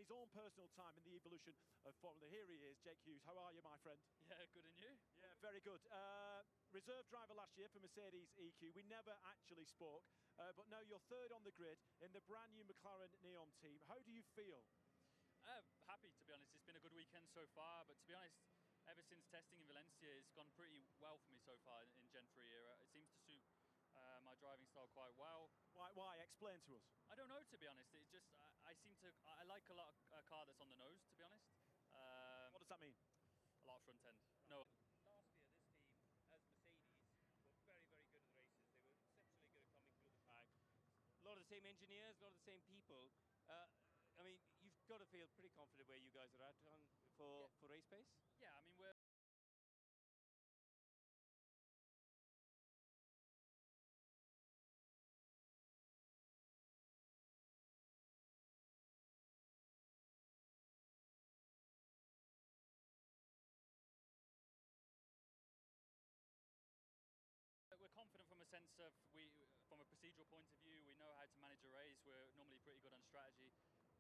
his own personal time in the evolution of Formula. Here he is, Jake Hughes. How are you, my friend? Yeah, good, and you? Yeah, very good. Reserve driver last year for Mercedes EQ. We never actually spoke, but now you're third on the grid in the brand new McLaren Neon team. How do you feel? Happy, to be honest. It's been a good weekend so far, but to be honest, ever since testing in Valencia, it's gone pretty well for me so far in Gen 3 era. It seems to suit my driving style quite well. Why? Explain to us. I don't know, to be honest. It's just, I like a lot of a car that's on the nose, to be honest. What does that mean? A lot of front end. No. Last year, this team, as Mercedes, were very, very good at the races. They were exceptionally good at coming through the track. A lot of the same engineers, a lot of the same people. I mean, you've got to feel pretty confident where you guys are at for race pace. Yeah, I mean, we're confident from a sense of, from a procedural point of view, we know how to manage a race. We're normally pretty good on strategy.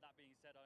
That being said,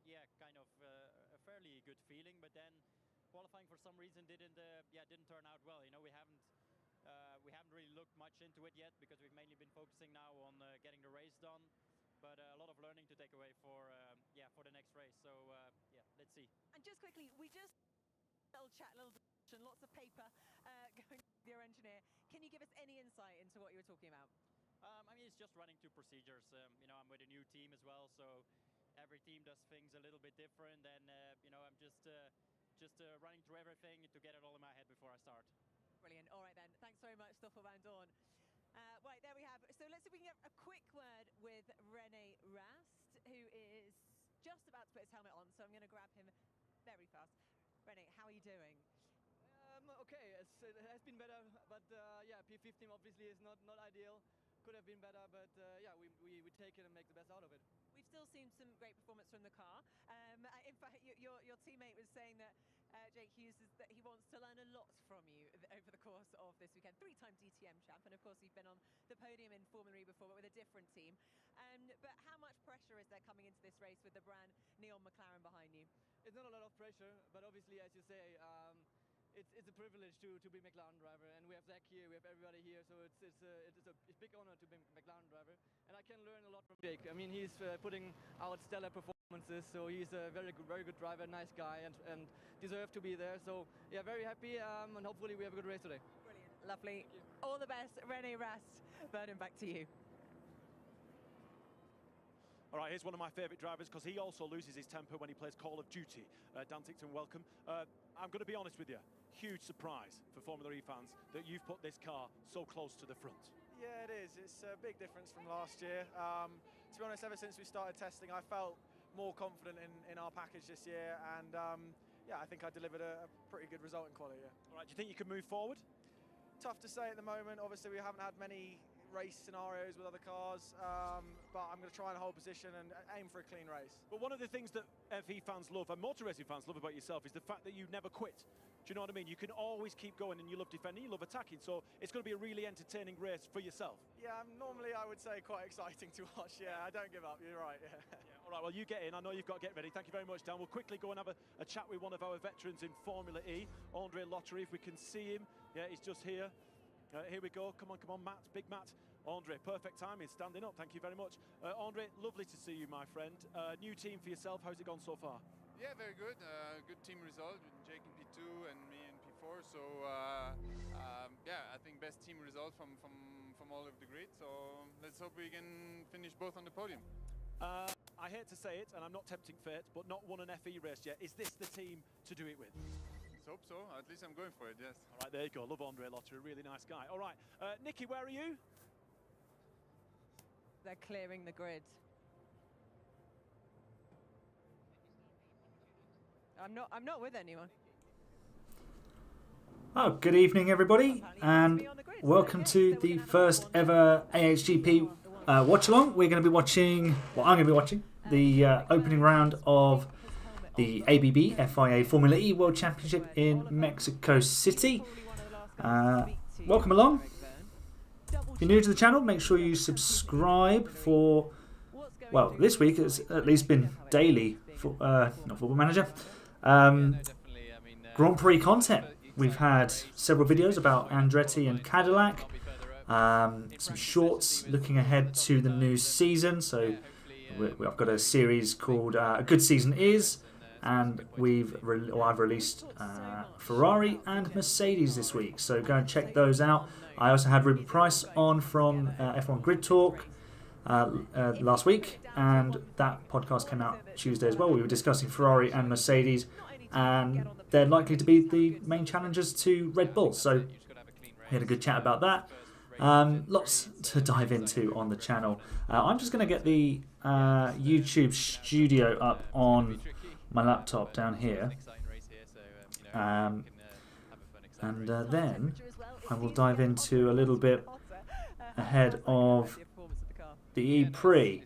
yeah, kind of a fairly good feeling, but then qualifying for some reason didn't turn out well. You know, we haven't really looked much into it yet because we've mainly been focusing now on getting the race done. But a lot of learning to take away for the next race. So yeah, let's see. And just quickly, we just little chat, little discussion, lots of paper going with your engineer. Can you give us any insight into what you were talking about? I mean, it's just running two procedures. You know, I'm with a new team as well, so every team does things a little bit different, and you know, I'm just running through everything to get it all in my head before I start. Brilliant. All right then. Thanks very much, Stoffel van Dorn. Right, there we have. So let's see if we can get a quick word with René Rast, who is just about to put his helmet on. So I'm going to grab him very fast. René, how are you doing? Okay, it has been better, but yeah, P15 obviously is not ideal. Could have been better, but yeah, we take it and make the best out of it. We've still seen some great performance from the car. In fact, your teammate was saying that Jake Hughes that he wants to learn a lot from you over the course of this weekend. Three-time DTM champ, and of course you've been on the podium in Formula E before, but with a different team. But how much pressure is there coming into this race with the brand Neon McLaren behind you? It's not a lot of pressure, but obviously, as you say, it's a privilege to be McLaren driver, and we have Zach here, we have everybody here, so it's a big honor to be McLaren driver, and I can learn a lot from Jake. I mean, he's putting out stellar performances, so he's a very good driver, nice guy, and deserves to be there. So yeah, very happy, and hopefully we have a good race today. Brilliant, lovely. All the best, René Rast. Vernon, back to you. All right, here's one of my favourite drivers because he also loses his temper when he plays Call of Duty. Dan Tickton, welcome. I'm going to be honest with you, huge surprise for Formula E fans that you've put this car so close to the front. Yeah, it is. It's a big difference from last year. To be honest, ever since we started testing, I felt more confident in our package this year, and yeah, I think I delivered a pretty good result in quali. Yeah. All right, do you think you can move forward? Tough to say at the moment. Obviously, we haven't had many race scenarios with other cars, but I'm going to try and hold position and aim for a clean race. But one of the things that FE fans love and motor racing fans love about yourself is the fact that you never quit. Do you know what I mean? You can always keep going, and you love defending, you love attacking, so it's going to be a really entertaining race for yourself. Yeah, normally I would say quite exciting to watch. Yeah, I don't give up, you're right. Yeah. All right, well, you get in. I know you've got to get ready. Thank you very much, Dan. We'll quickly go and have a chat with one of our veterans in Formula E, Andre Lottery, if we can see him. Yeah, he's just here. Here we go. Come on, Matt. Big Matt. Andre, perfect timing, standing up. Thank you very much. Andre, lovely to see you, my friend. New team for yourself. How's it gone so far? Yeah, very good. Good team result with Jake in P2 and me in P4. So yeah, I think best team result from all of the grid. So let's hope we can finish both on the podium. I hate to say it, and I'm not tempting fate, but not won an FE race yet. Is this the team to do it with? Hope so. At least I'm going for it, yes. All right, there you go. Love Andre Lottery, really nice guy. All right, Nikki, where are you? They're clearing the grid. I'm not with anyone. Oh, good evening, everybody, and welcome to the first ever AHGP watch along. We're going to be watching, well, I'm going to be watching the opening round of the ABB FIA Formula E World Championship in Mexico City. Welcome along. If you're new to the channel, make sure you subscribe for, well, this week it's at least been daily, for, not Football Manager, Grand Prix content. We've had several videos about Andretti and Cadillac, some shorts looking ahead to the new season. So I've got a series called A Good Season Is, and I've released Ferrari and Mercedes this week, so go and check those out. I also had Ruben Price on from F1 Grid Talk last week, and that podcast came out Tuesday as well. We were discussing Ferrari and Mercedes, and they're likely to be the main challengers to Red Bull, so we had a good chat about that. Lots to dive into on the channel. I'm just going to get the YouTube studio up on my laptop down here, and then I will dive into a little bit ahead of the E-Prix.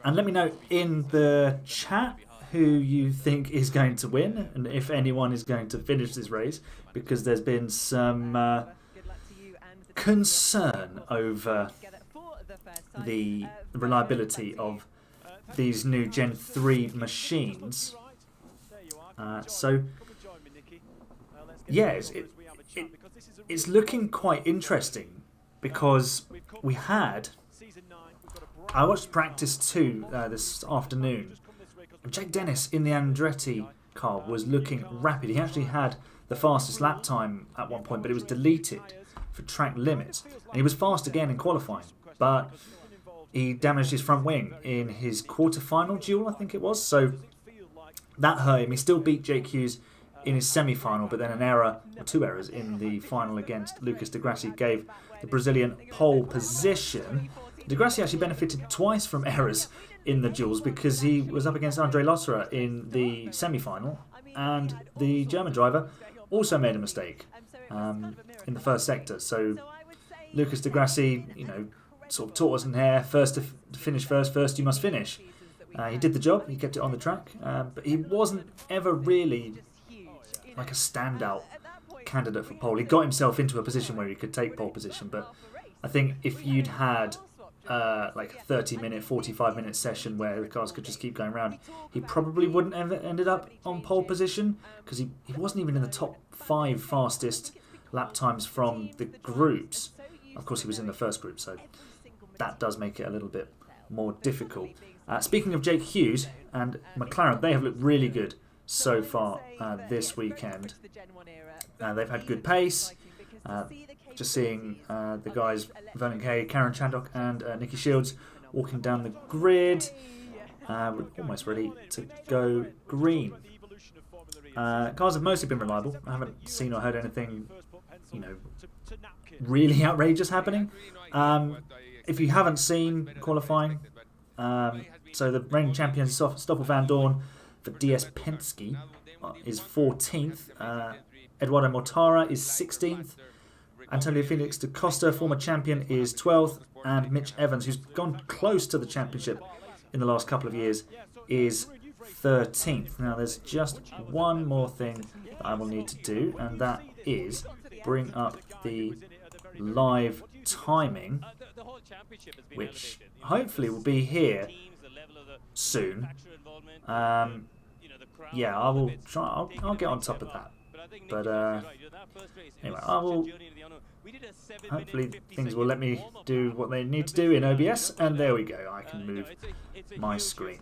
And let me know in the chat who you think is going to win, and if anyone is going to finish this race, because there's been some concern over the reliability of these new Gen 3 machines. So yeah, it's looking quite interesting, because I watched practice 2 this afternoon, and Jake Dennis in the Andretti car was looking rapid. He actually had the fastest lap time at one point, but it was deleted for track limits, and he was fast again in qualifying, but he damaged his front wing in his quarter-final duel, I think it was, so that hurt him. He still beat Jake Hughes in his semi-final, but then an error, or 2 errors, in the final against Lucas de Grassi gave the Brazilian pole position. De Grassi actually benefited twice from errors in the duels, because he was up against Andre Lotterer in the semi-final, and the German driver also made a mistake in the first sector. So Lucas de Grassi, sort of taught us in here, first to finish first you must finish. He did the job, he kept it on the track, but he wasn't ever really like a standout candidate for pole. He got himself into a position where he could take pole position, but I think if you'd had like a 30-minute, 45-minute session where the cars could just keep going around, he probably wouldn't have ended up on pole position, because he wasn't even in the top 5 fastest lap times from the groups. Of course, he was in the first group, so that does make it a little bit more difficult. Speaking of Jake Hughes and McLaren, they have looked really good so far this weekend. They've had good pace. Just seeing the guys, Vernon Kay, Karen Chandok and Nicky Shields walking down the grid. We're almost ready to go green. Cars have mostly been reliable. I haven't seen or heard anything, really outrageous happening. If you haven't seen qualifying, so the reigning champions Stoffel Van Dorn for DS Penske is 14th. Eduardo Mortara is 16th. Antonio Felix da Costa, former champion, is 12th. And Mitch Evans, who's gone close to the championship in the last couple of years, is 13th. Now, there's just one more thing that I will need to do, and that is bring up the live timing, which hopefully will be here soon. Yeah, I will try. I'll get on top of that. But anyway, I will. Hopefully, things will let me do what they need to do in OBS, and there we go. I can move my screen.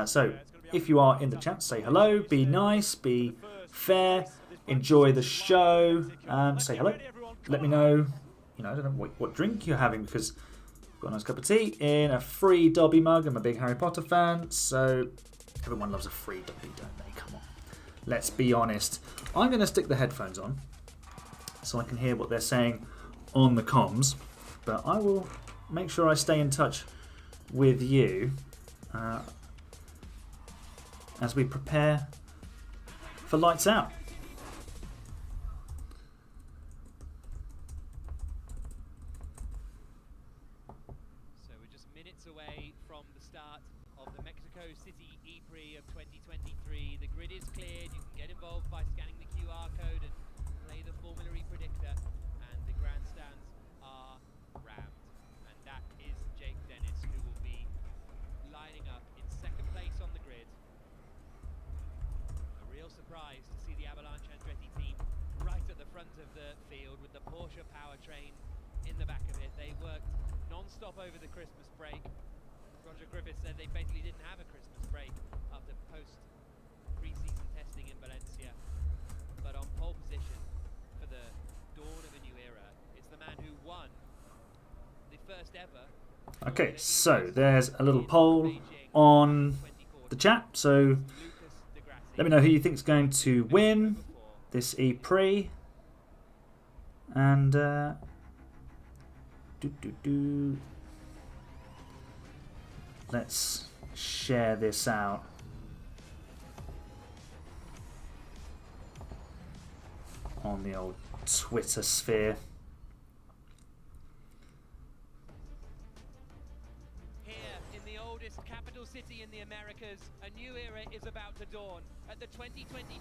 So, if you are in the chat, say hello. Be nice. Be fair. Enjoy the show. Say hello. Let me know. You know, I don't know what drink you're having, because I've got a nice cup of tea in a free Dobby mug. I'm a big Harry Potter fan, so everyone loves a free Dobby, don't they? Come on. Let's be honest. I'm going to stick the headphones on so I can hear what they're saying on the comms, but I will make sure I stay in touch with you as we prepare for lights out. So we're just minutes away from the start of the Mexico City E-Prix of 2023. The grid is cleared. You can get involved by scanning the QR code and play the Formula E predictor, and the grandstands are rammed. And that is Jake Dennis, who will be lining up in second place on the grid. A real surprise to see the Avalanche Andretti team right at the front of the field with the Porsche powertrain in the back of it. They worked non-stop over the Christmas break. Roger Griffith said they basically didn't have a Christmas break after post-pre-season testing in Valencia. But on pole position for the dawn of a new era, it's the man who won the first ever. Okay, so there's a little poll on the chat. So let me know who you think is going to win this E-Prix. And let's share this out. On the old Twitter sphere. Here in the oldest capital city in the Americas, a new era is about to dawn at the 2023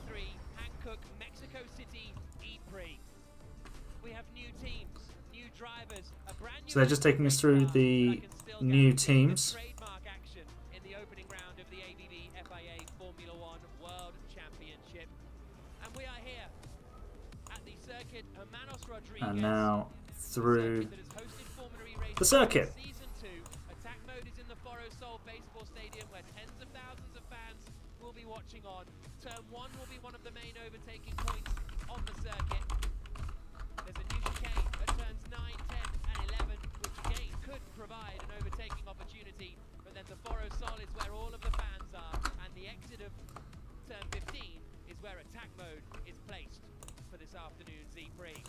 Hankook Mexico City E-Prix. We have new teams, new drivers, a brand new. So they're just taking us through the new teams. Trademark action in the opening round of the ABB FIA Formula One World Championship. And we are here at the circuit Hermanos Rodriguez. And now through the circuit. Season 2, attack mode is in the Foro Sol Baseball Stadium, where tens of thousands of fans will be watching on. Turn 1 will be one of the main overtaking points on the circuit. There's a new chicane at turns 9, 10 and 11, which again could provide an overtaking opportunity, but then the Foro Sol is where all of the fans are, and the exit of turn 15 is where attack mode is placed for this afternoon's E-Prix.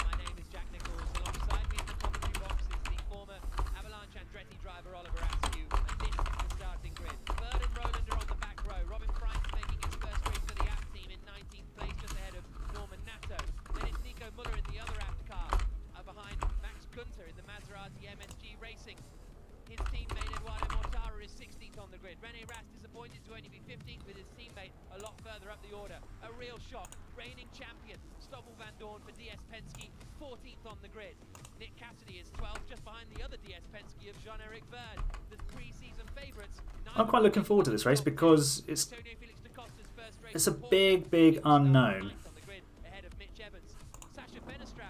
My name is Jack Nichols. Alongside me in the commentary box is the former Avalanche Andretti driver Oliver Askew, and this is the starting grid. Bird and Roland are on the back row. Robin Price making his first race for the app team in 19th place, just ahead of Norman Nato. Then it's Nico Muller in the other app car, behind Max Gunter in the Maserati MSG Racing. His teammate Eduardo Mortara is 16th on the grid. Rene Rast disappointed to only be 15th with his teammate a lot further up the order. A real shock. Reigning champion Stoffel Van Dorn for DS Penske, 14th on the grid. Nick Cassidy is 12th, just behind the other DS Penske of Jean-Eric Vergne. The pre-season favourites. I'm quite looking forward to this race because it's a big unknown.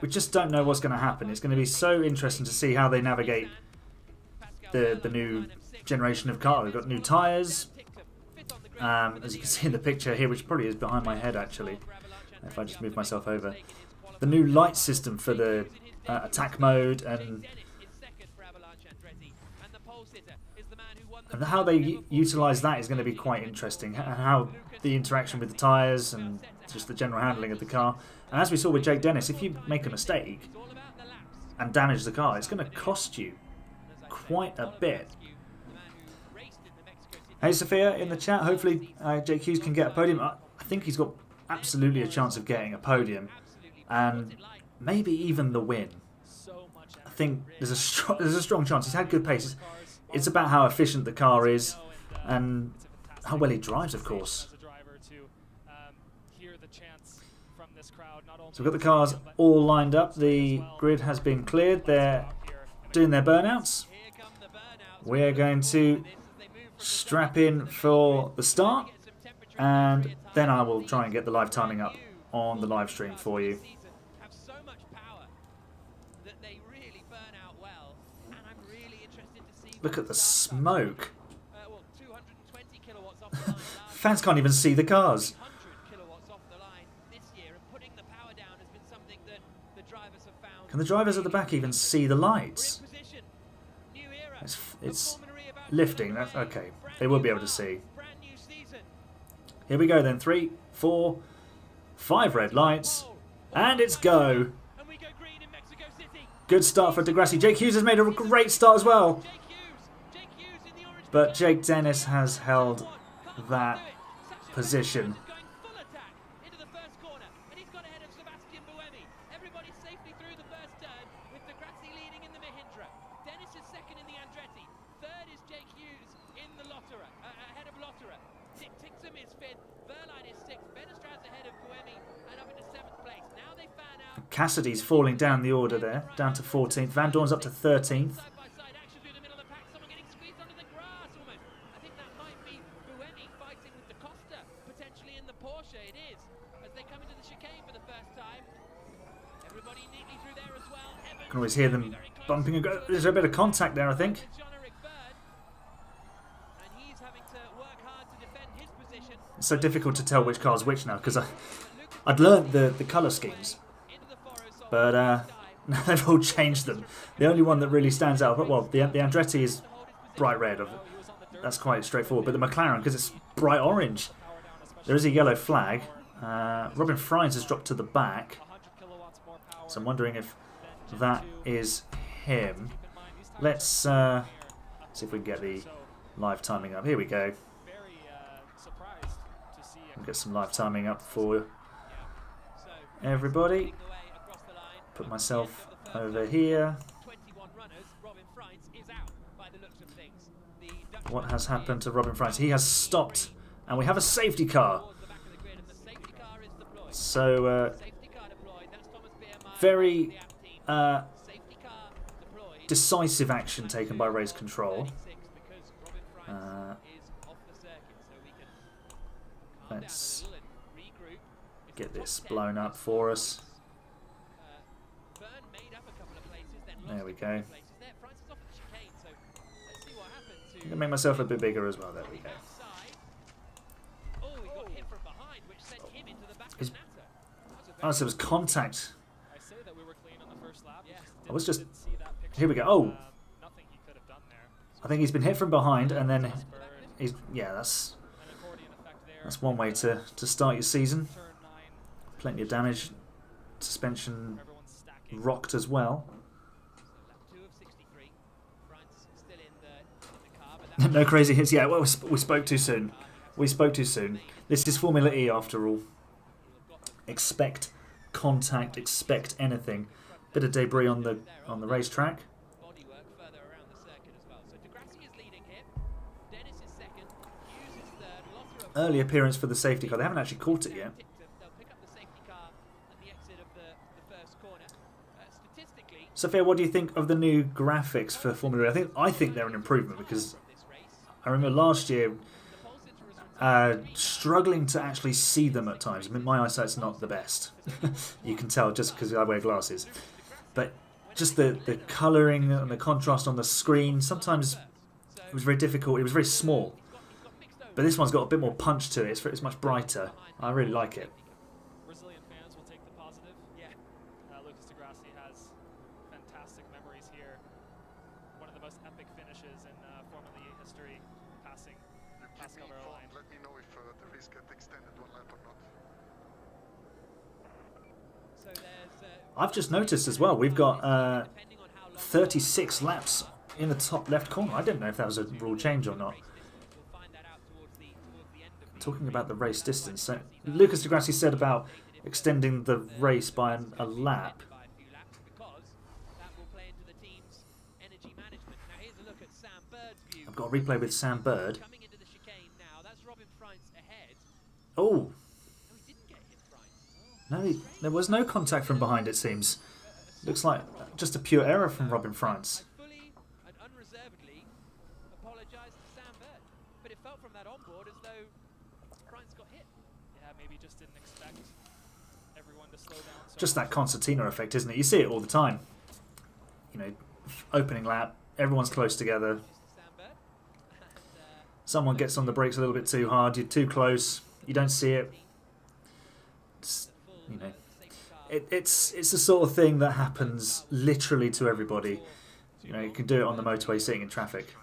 We just don't know what's going to happen. It's going to be so interesting to see how they navigate the new generation of car. We've got new tyres, as you can see in the picture here, which probably is behind my head actually, if I just move myself over. The new light system for the attack mode, and how they utilise that is going to be quite interesting. How the interaction with the tyres and just the general handling of the car. And as we saw with Jake Dennis, if you make a mistake and damage the car, it's going to cost you quite a bit. Hey Sophia in the chat, hopefully Jake Hughes can get a podium. I think he's got absolutely a chance of getting a podium and maybe even the win. I think there's a strong chance. He's had good pace. It's about how efficient the car is and how well he drives, of course. So we've got the cars all lined up. The grid has been cleared. They're doing their burnouts. We're going to strap in for the start, and then I will try and get the live timing up on the live stream for you. Look at the smoke. Fans can't even see the cars. Can the drivers at the back even see the lights? It's lifting. That's okay. They will be able to see. Here we go then. 3, 4, 5 red lights. And it's go. Good start for Grassi. Jake Hughes has made a great start as well. But Jake Dennis has held that position. Cassidy's falling down the order there, down to 14th. Van Dorn's up to 13th. You can always hear them bumping and go. There's a bit of contact there, I think. It's so difficult to tell which car's which now because I'd learned the colour schemes. But now they've all changed them. The only one that really stands out, well, the Andretti is bright red. That's quite straightforward. But the McLaren, because it's bright orange, there is a yellow flag. Robin Fries has dropped to the back. So I'm wondering if that is him. Let's see if we can get the live timing up. Here we go. We'll get some live timing up for everybody. Put myself over here. What has happened to Robin Fries? He has stopped, and we have a safety car. So, very decisive action taken by race control. Let's get this blown up for us. There we go. I'm going to make myself a bit bigger as well. There we go. Oh, so it was contact. I was just... Here we go. Oh! I think he's been hit from behind and then... he's yeah, that's one way to start your season. Plenty of damage. Suspension rocked as well. No crazy hits. Yeah, well, we spoke too soon. We spoke too soon. This is Formula E after all. Expect contact. Expect anything. Bit of debris on the racetrack. Early appearance for the safety car. They haven't actually caught it yet. Sophia, what do you think of the new graphics for Formula E? I think they're an improvement because I remember last year struggling to actually see them at times. I mean, my eyesight's not the best. You can tell just because I wear glasses. But just the colouring and the contrast on the screen, sometimes it was very difficult. It was very small. But this one's got a bit more punch to it. It's much brighter. I really like it. Brazilian fans will take the positive. Yeah. Lucas de Grassi has fantastic memories here. One of the most epic finishes in Formula E history, passing over our line. Let me know if the race gets extended one lap or not. So there's, I've just noticed as well, we've got 36 laps in the top left corner. I didn't know if that was a rule change or not. Talking about the race distance, so Lucas de Grassi said about extending the race by a lap. I've got a replay with Sam Bird. Oh! No, there was no contact from behind, it seems. Looks like just a pure error from Robin France. Just that concertina effect, isn't it? You see it all the time. You know, opening lap, everyone's close together. Someone gets on the brakes a little bit too hard, you're too close, you don't see it. You know, it's the sort of thing that happens literally to everybody. You know, you can do it on the motorway sitting in traffic.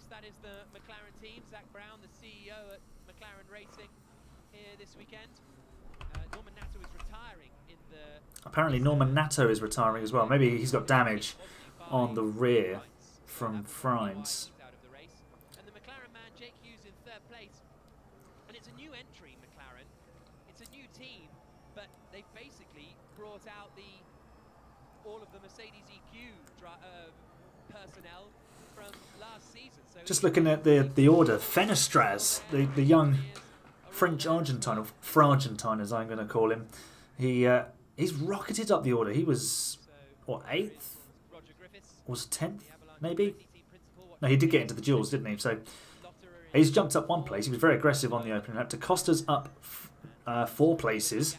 That is the McLaren team. Zach Brown, the CEO at McLaren Racing here this weekend. Norman Nato is retiring in the... Apparently Norman Nato is retiring as well. Maybe he's got damage on the rear from France. And the McLaren man, Jake Hughes, in third place. And it's a new entry, McLaren. It's a new team, but they've basically brought out all of the Mercedes EQ personnel from last season. So just looking at the order, Fenestraz, the young French Argentine, or Fra-Argentine as I'm going to call him, he's rocketed up the order. He was, what, 8th? Was 10th, maybe? No, he did get into the duels, didn't he? So he's jumped up 1 place. He was very aggressive on the opening lap. DaCosta's up 3 places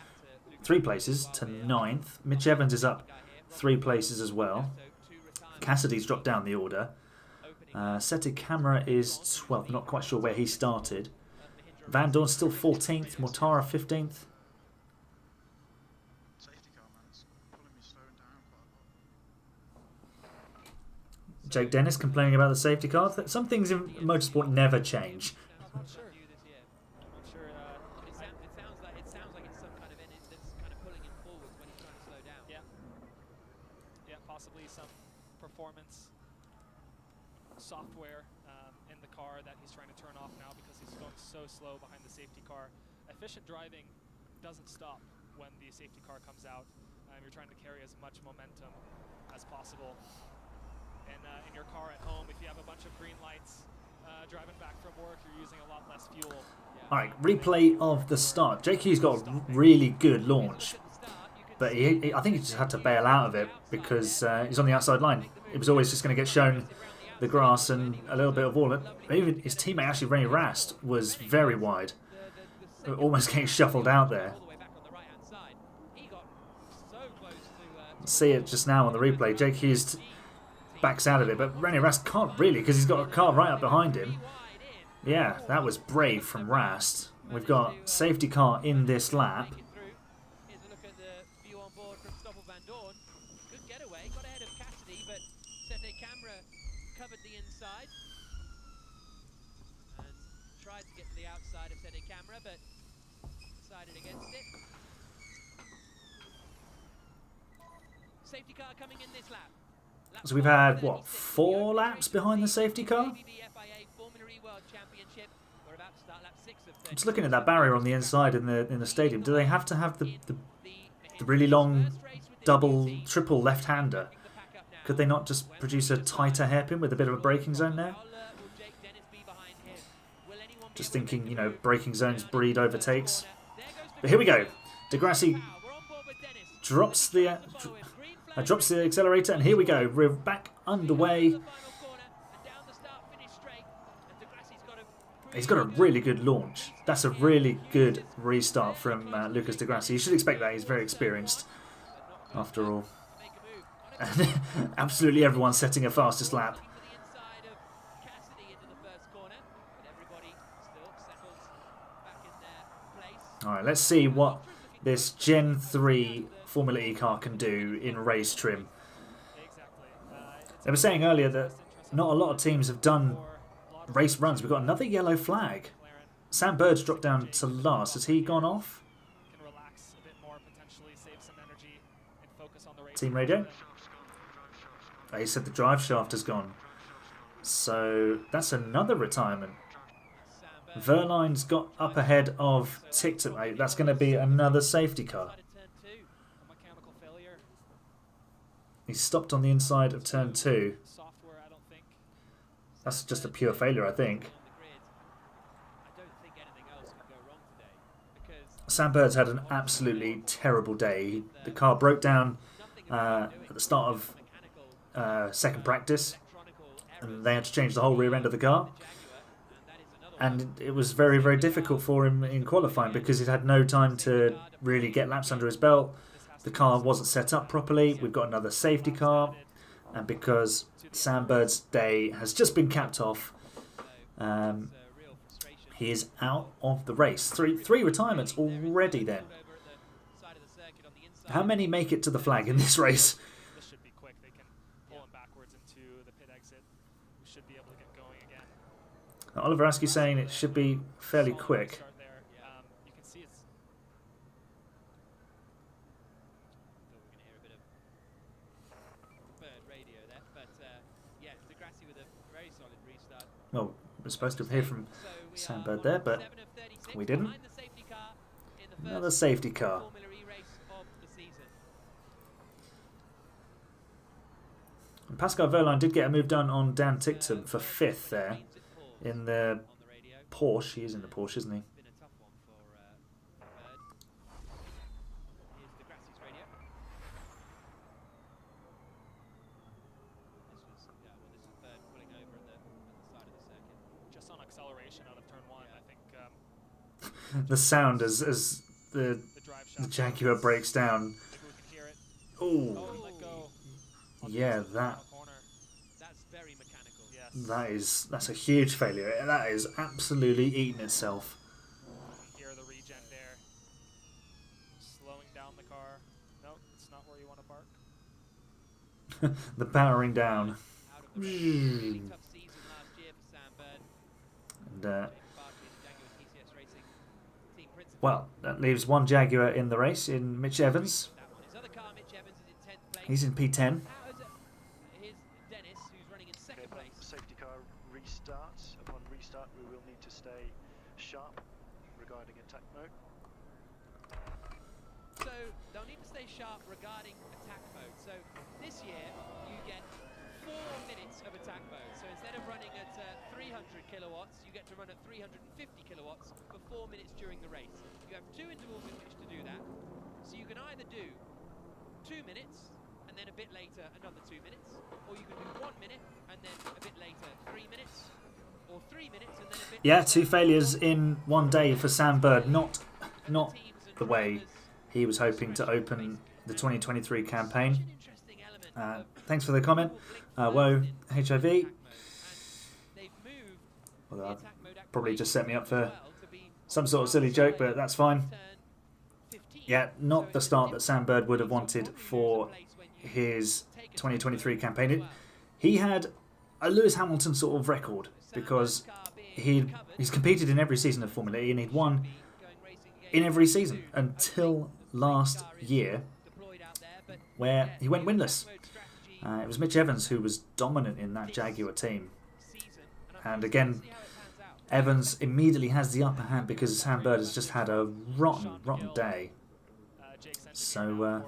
to 9th. Mitch Evans is up 3 places as well. Cassidy's dropped down the order. Sete Camera is 12th. Not quite sure where he started. Van Dorn's still 14th. Mortara 15th. Jake Dennis complaining about the safety car. Some things in motorsport never change. I'm not sure. It sounds like it's some kind of engine that's kind of pulling him forwards when he's trying to slow down. Yeah, possibly some performance software in the car that he's trying to turn off now because he's going so slow behind the safety car. Efficient driving doesn't stop when the safety car comes out. You're trying to carry as much momentum as possible. And in your car at home, if you have a bunch of green lights driving back from work, you're using a lot less fuel. All right, replay of the start. Jake Hughes got a really good launch, but I think he just had to bail out of it because he's on the outside line. It was always just going to get shown the grass and a little bit of all. Even his teammate, actually, Rennie Rast, was very wide. Almost getting shuffled out there. See it just now on the replay. Jake Hughes backs out of it, but Rennie Rast can't really because he's got a car right up behind him. Yeah, that was brave from Rast. We've got safety car in this lap. Here's a look at the view on board from Stoffel Van Dorn. Good getaway, got ahead of Cassidy, but Sete Camera covered the inside and tried to get to the outside of Sete Camera, but decided against it. Safety car coming in this lap. So we've had, what, 4 laps behind the safety car? I'm just looking at that barrier on the inside in the stadium. Do they have to have the really long double, triple left-hander? Could they not just produce a tighter hairpin with a bit of a braking zone there? Just thinking, you know, braking zones breed overtakes. But here we go. De Grassi drops the accelerator, and here we go. We're back underway. He's got a really good launch. That's a really good restart from Lucas de Grassi. You should expect that. He's very experienced, after all. And absolutely everyone's setting a fastest lap. Alright, let's see what this Gen 3 Formula E car can do in race trim. They were saying earlier that not a lot of teams have done race runs. We've got another yellow flag. Sam Bird's dropped down to last. Has he gone off? Can relax a bit more, potentially save some energy and focus on the race. Team radio? Oh, he said the drive shaft has gone. So that's another retirement. Verline's got up ahead of Tictum. That's going to be another safety car. He's stopped on the inside of turn 2. That's just a pure failure, I think. Sam Bird's had an absolutely terrible day. The car broke down at the start of second practice, and they had to change the whole rear end of the car. And it was very, very difficult for him in qualifying because he'd had no time to really get laps under his belt. The car wasn't set up properly. We've got another safety car. And because Sam Bird's day has just been capped off, he is out of the race. Three retirements already then. How many make it to the flag in this race? This should be quick. They can pull him backwards into the pit exit. We should be able to get going again. Oliver Askew saying it should be fairly quick. You can see it's well, we're supposed to hear from Sam Bird there, but we didn't. Another safety car. And Pascal Verline did get a move done on Dan Tictum for 5th there in the Porsche. He is in the Porsche, isn't he? just on acceleration out of turn 1. I think the sound as the Jaguar breaks down. Oh, yeah, that's a huge failure. That is absolutely eating itself. Hear the regen there. Slowing down the car. Nope, it's not where you want to park. The powering down. And, well, that leaves one Jaguar in the race in Mitch Evans. He's in P10. Safety car restarts. Upon restart, we will need to stay sharp regarding attack mode. So they'll need to stay sharp regarding attack mode. So this year you get 4 minutes of attack mode. So instead of running at 300 kilowatts, you get to run at 350 kilowatts for 4 minutes during the race. You have 2 intervals in which to do that. So you can either do 2 minutes and then a bit later another 2 minutes, or you can do 1 minute and then a bit later 3 minutes, or 3 minutes and then a bit Yeah, later. 2 failures in one day for Sam Bird. Not the way he was hoping to open the 2023 campaign. Thanks for the comment. Whoa, HIV. Well, that probably just set me up for some sort of silly joke, but that's fine. Yeah, not the start that Sam Bird would have wanted for his 2023 campaign. He had a Lewis Hamilton sort of record because he's competed in every season of Formula E and he'd won in every season until last year, where he went winless. It was Mitch Evans who was dominant in that Jaguar team. And again, Evans immediately has the upper hand because Sam Bird has just had a rotten day. So,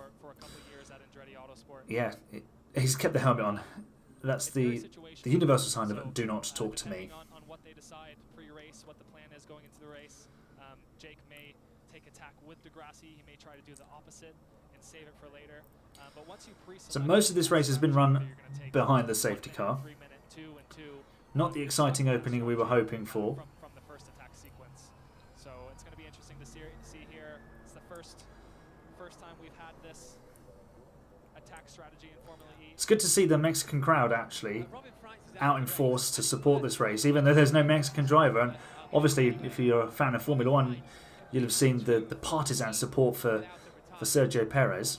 yeah, he's kept the helmet on. That's the universal sign of "do not talk to me." On what they decide pre-race, what the plan is going into the race. Jake may take attack with Grassi. He may try to do the opposite and save it for later. But once you So most of this race has been run behind the safety car. Not the exciting opening we were hoping for. From the first attack sequence. So it's going to be interesting to see here. It's the first time we've had this attack strategy in Formula E. It's good to see the Mexican crowd actually out in force to support this race, even though there's no Mexican driver. And obviously, if you're a fan of Formula One, you'll have seen the partisan support for Sergio Perez.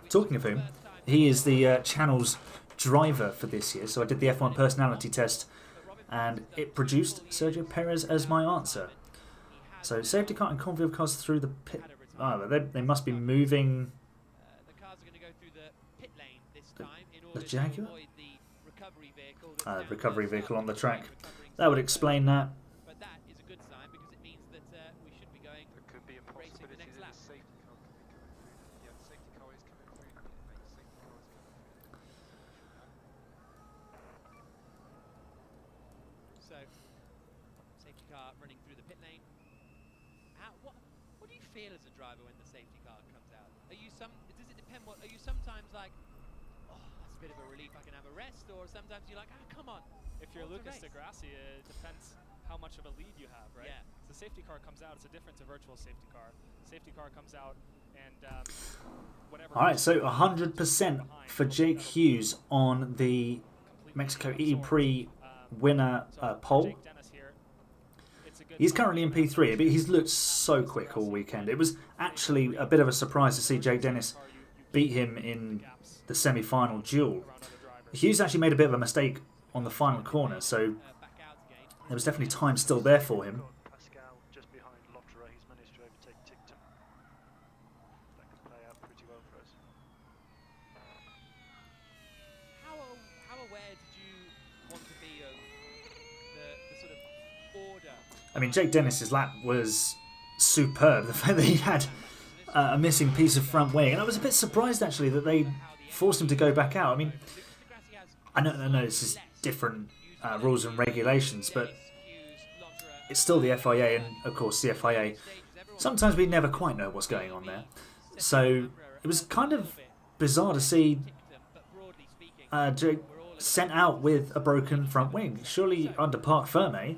Talking of whom, he is the channel's driver for this year. So I did the F1 personality test, and it produced Sergio Perez as my answer. So safety car and convoy of cars through the pit. Oh, they must be moving. The cars are going to go through the pit lane this time in The order Jaguar? to avoid the recovery vehicle. Recovery vehicle on the track. That would explain that. But that is a good sign because it means that we should be going There could be a racing the possibility next that lap. the safety car could be coming through. Yeah, the safety car is coming through. Mate, the safety car is coming through. So, safety car running through the pit lane. What do you feel as a driver when the safety car comes out? Does it depend? Are you sometimes like, oh, that's a bit of a relief, I can have a rest, or sometimes you're like, ah, come on. If you're Lucas de Grassi, it depends how much of a lead you have, right? Yeah. The safety car comes out, it's a different to virtual safety car. Safety car comes out and whatever. Alright, so 100% for Jake Hughes on the Mexico E-Prix winner pole. He's currently in P3, but he's looked so quick all weekend. It was actually a bit of a surprise to see Jake Dennis beat him in the semi-final duel. Hughes actually made a bit of a mistake on the final corner, so there was definitely time still there for him. Pascal just behind Lotterer, he's managed to overtake Tictum. That could play out pretty well for us. How aware did you want to be of the sort of order? I mean, Jake Dennis's lap was superb. The fact that he had a missing piece of front wing, and I was a bit surprised actually that they forced him to go back out. I mean, I know this is different rules and regulations, but it's still the FIA, and of course the FIA, sometimes we never quite know what's going on there. So it was kind of bizarre to see Jake sent out with a broken front wing. Surely under Parc Ferme,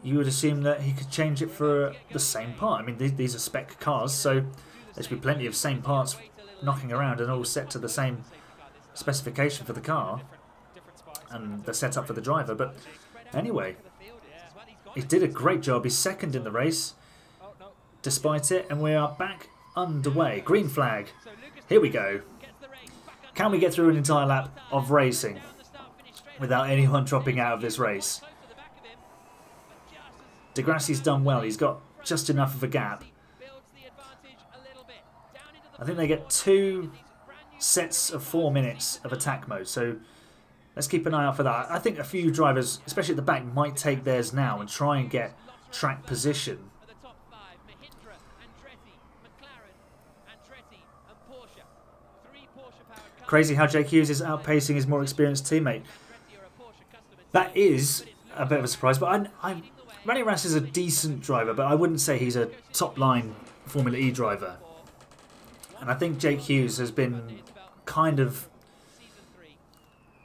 you would assume that he could change it for the same part. I mean, these are spec cars, so there should be plenty of same parts knocking around and all set to the same specification for the car and the setup for the driver. But anyway, he did a great job. He's second in the race despite it, and we are back underway. Green flag. Here we go. Can we get through an entire lap of racing without anyone dropping out of this race? De Grassi's done well. He's got just enough of a gap. I think they get 2 sets of 4 minutes of attack mode, so let's keep an eye out for that. I think a few drivers, especially at the back, might take theirs now and try and get track position. Crazy how Jake Hughes is outpacing his more experienced teammate. That is a bit of a surprise, but Rally Ras is a decent driver, but I wouldn't say he's a top-line Formula E driver. And I think Jake Hughes has been kind of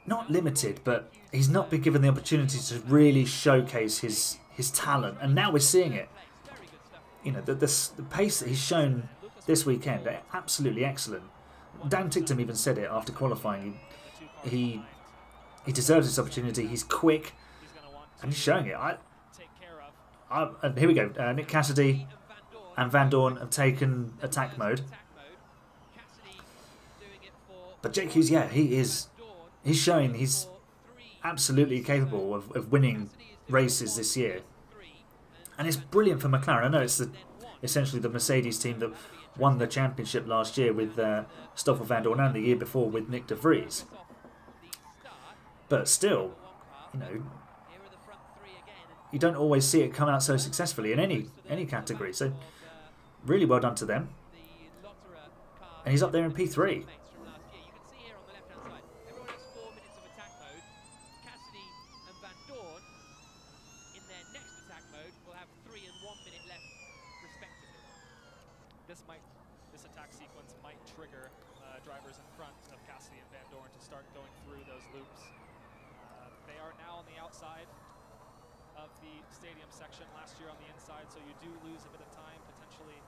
not limited, but he's not been given the opportunity to really showcase his talent, and now we're seeing it. You know, the pace that he's shown this weekend, absolutely excellent. Dan Tictum even said it after qualifying. He deserves this opportunity. He's quick, and he's showing it. And here we go. Nick Cassidy and Van Dorn have taken attack mode. But Jake Hughes, yeah, he's showing he's absolutely capable of winning races this year. And it's brilliant for McLaren. I know it's essentially the Mercedes team that won the championship last year with Stoffel Van Dorn and the year before with Nick de Vries. But still, you know, you don't always see it come out so successfully in any category. So really well done to them. And he's up there in P3. This attack sequence might trigger drivers in front of Cassidy and Van Dorn to start going through those loops. They are now on the outside of the stadium section, last year on the inside, so you do lose a bit of time, potentially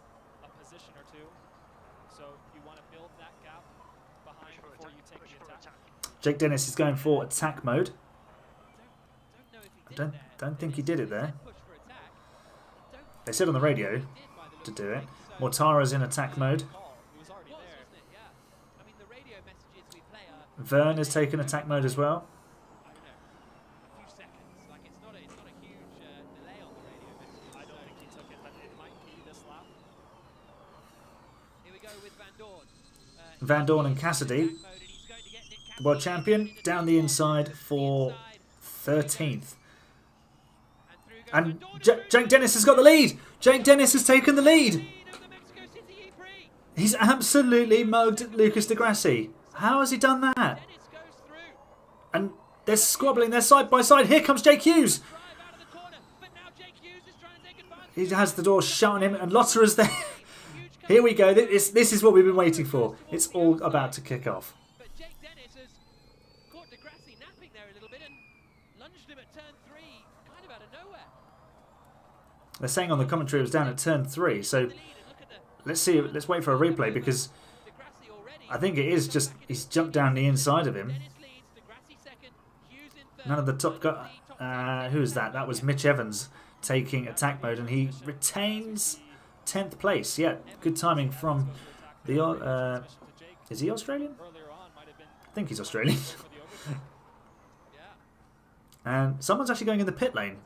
a position or two. So you want to build that gap behind before you take the attack. Jake Dennis is going for attack mode. I don't think he did it there. They said on the radio to do it. Mortara's in attack mode. Vern has taken attack mode as well. I don't know, a few seconds. Like it's not a huge delay on the radio message. I don't think he took it, but it might be this lap. Here we go with Van Dorn. Van Dorn and Cassidy, the world champion, down the inside for 13th. And Jake Dennis has got the lead. Jake Dennis has taken the lead. He's absolutely mugged Lucas Di Grassi. How has he done that? And they're squabbling. They're side by side. Here comes Jake Hughes. He has the door shut on him, and Lotterer's there. Here we go. This is what we've been waiting for. It's all about to kick off. But Jake Dennis has caught Di Grassi napping there a little bit and lunged him at turn 3, kind of out of nowhere. They're saying on the commentary it was down at turn 3, so let's see. Let's wait for a replay because I think it is just he's jumped down the inside of him. None of the top guy. Who is that? That was Mitch Evans taking attack mode, and he retains 10th place. Yeah, good timing from the. Is he Australian? I think he's Australian. And someone's actually going in the pit lane.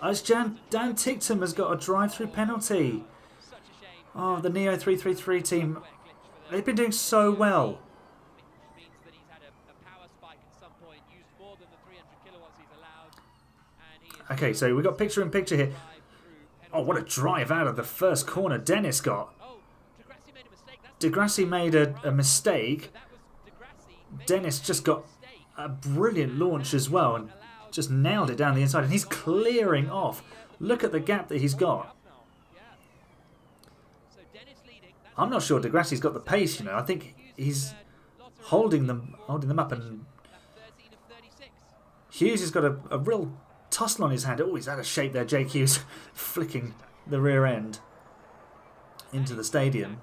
Dan Ticktum has got a drive-through penalty. Oh, the Neo 333 team. They've been doing so well. Okay, so we've got picture-in-picture here. Oh, what a drive out of the first corner Dennis got. Di Grassi made a mistake. Dennis just got a brilliant launch as well and just nailed it down the inside. And he's clearing off. Look at the gap that he's got. I'm not sure Di Grassi's got the pace, you know. I think he's holding them up, and Hughes has got a real tussle on his hand. Oh, he's out of shape there, Jake Hughes, flicking the rear end into the stadium.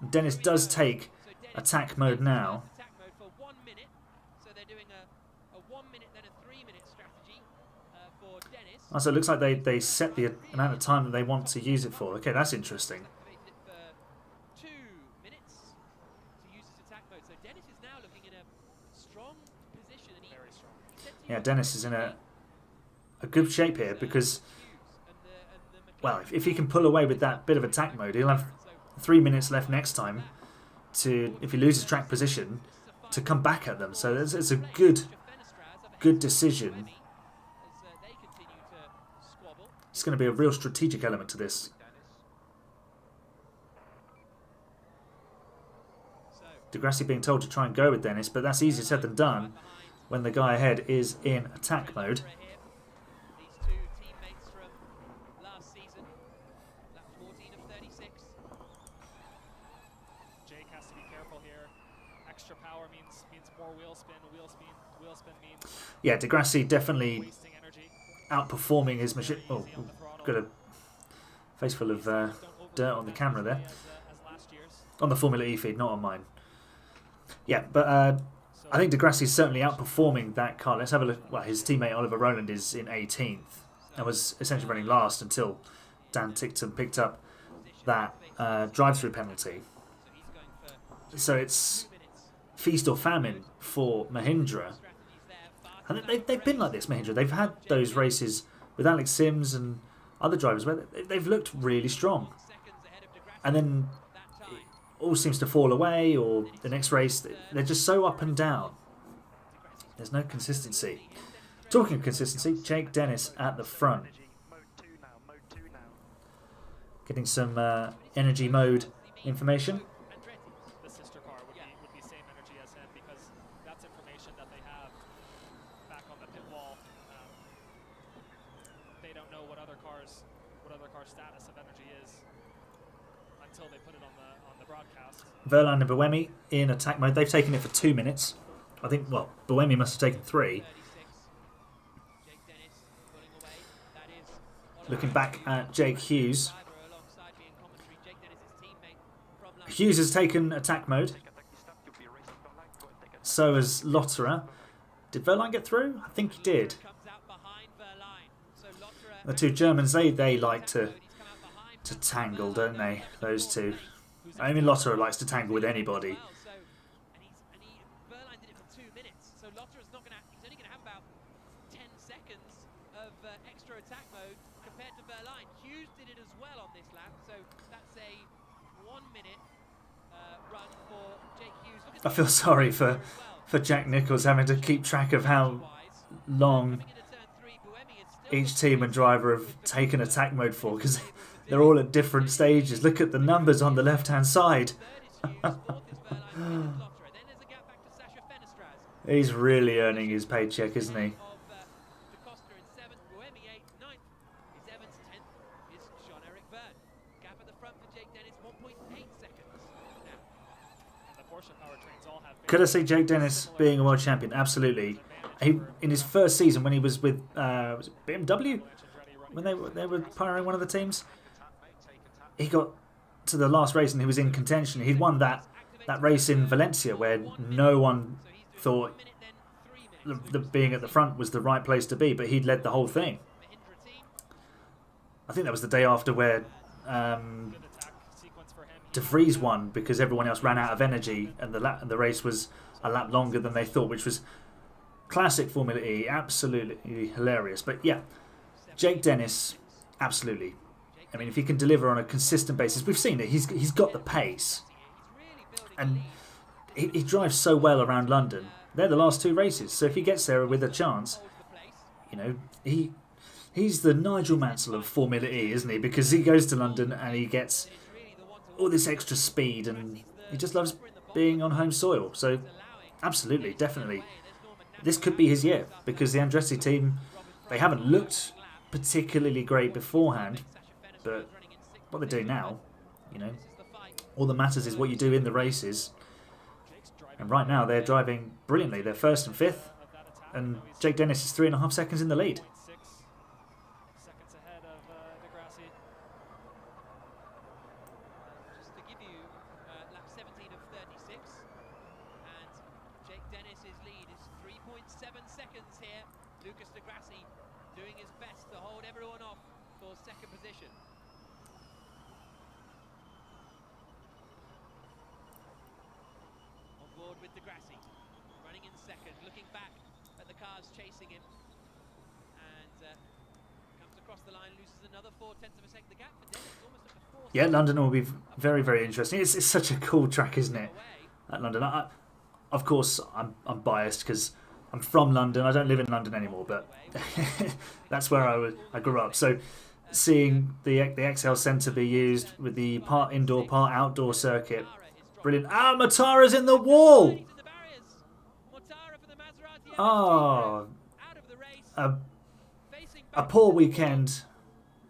Dennis does take attack mode now. Oh, so it looks like they set the amount of time that they want to use it for. Okay, that's interesting. Yeah, Dennis is in a good shape here because, well, if he can pull away with that bit of attack mode, he'll have 3 minutes left next time to, if he loses track position, to come back at them. So it's a good decision. It's going to be a real strategic element to this. Di Grassi being told to try and go with Dennis, but that's easier said than done when the guy ahead is in attack mode. Jake has to be careful here. Extra power means more wheel spin. Wheel spin means... Yeah, Di Grassi definitely outperforming his machine. Oh, got a face full of dirt on the camera there. On the Formula E feed, not on mine. Yeah, but I think Di Grassi is certainly outperforming that car. Let's have a look. Well, his teammate Oliver Rowland is in 18th and was essentially running last until Dan Ticktum picked up that drive-through penalty. So it's feast or famine for Mahindra. And they've been like this, Mahindra. They've had those races with Alex Sims and other drivers where they've looked really strong. And then it all seems to fall away, or the next race, they're just so up and down. There's no consistency. Talking of consistency, Jake Dennis at the front. Getting some energy mode information. Verland and Buemi in attack mode. They've taken it for 2 minutes. I think, well, Buemi must have taken 3. Looking back at Jake Hughes. Hughes has taken attack mode. So has Lotterer. Did Verline get through? I think he did. The two Germans, they like to tangle, don't they? Those two. I mean, Lotterer likes to tangle with anybody. Wehrlein did it for 2 minutes, so Lotterer's not gonna. He's only gonna have about 10 seconds of extra attack mode compared to Wehrlein. Hughes did it as well on this lap, so that's a 1 minute run for Jake Hughes. I feel sorry for Jack Nicholls having to keep track of how long each team and driver have taken attack mode for, because they're all at different stages. Look at the numbers on the left-hand side. He's really earning his paycheck, isn't he? Could I see Jake Dennis being a world champion? Absolutely. He, in his first season, when he was with was it BMW, when they were powering one of the teams, he got to the last race and he was in contention. He'd won that race in Valencia where no one thought the being at the front was the right place to be, but he'd led the whole thing. I think that was the day after where De Vries won because everyone else ran out of energy and the race was a lap longer than they thought, which was classic Formula E, absolutely hilarious. But yeah, Jake Dennis, absolutely. I mean, if he can deliver on a consistent basis, we've seen it. He's got the pace, and he drives so well around London. They're the last 2 races, so if he gets there with a chance, you know, he's the Nigel Mansell of Formula E, isn't he? Because he goes to London and he gets all this extra speed, and he just loves being on home soil. So, absolutely, definitely, this could be his year, because the Andretti team, they haven't looked particularly great beforehand, but what they're doing now, you know, all that matters is what you do in the races. And right now they're driving brilliantly. They're 1st and 5th, and Jake Dennis is 3.5 seconds in the lead. Seconds ahead of the Grassi. Just to give you lap 17 of 36, and Jake Dennis's lead is 3.7 seconds here. Lucas de Grassi doing his best to hold everyone off for 2nd position. On board with de Grassi, running in 2nd, looking back at the cars chasing him, and comes across the line, loses another 0.4 of a second. The gap for Dennis is almost up to 4. Yeah, London will be very, very interesting. It's such a cool track, isn't it? At London, of course, I'm biased because I'm from London. I don't live in London anymore, but that's where I grew up. So seeing the XL Centre be used with the part indoor, part outdoor circuit, brilliant. Ah, Mortara's in the wall. Oh, a poor weekend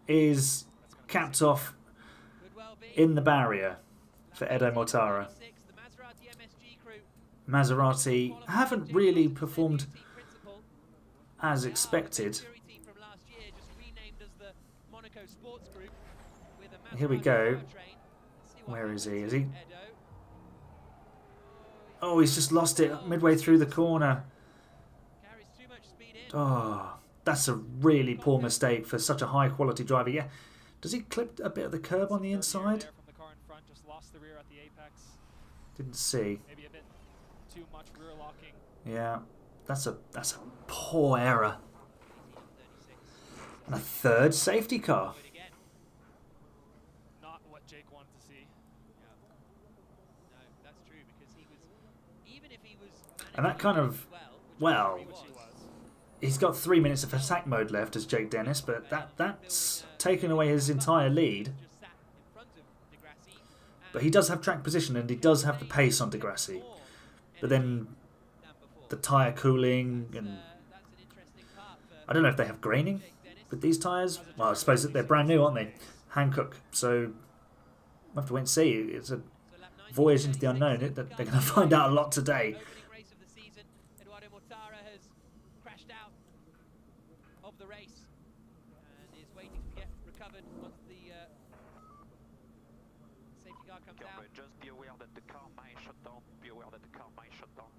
is capped off in the barrier for Edo Mortara. Maserati haven't really performed as expected. Here we go. Where is he? Is he? Oh, he's just lost it midway through the corner. Oh, that's a really poor mistake for such a high quality driver. Yeah, does he clip a bit of the curb on the inside? Didn't see. Maybe a bit too much rear locking. Yeah, that's a poor error. And a 3rd safety car. Not what Jake wanted to see. No, that's true, because he was, even if he was, and that kind of, well, he's got 3 minutes of attack mode left as Jake Dennis, but that's taken away his entire lead. But he does have track position and he does have the pace on de Grassi. But then the tyre cooling, and I don't know if they have graining with these tyres. Well, I suppose that they're brand new, aren't they? Hankook. So we'll have to wait and see. It's a voyage into the unknown. They're going to find out a lot today. Of the race, and is waiting to get recovered once the safety car comes out. Just be aware that the car might shut down. Be aware that the car might shut down.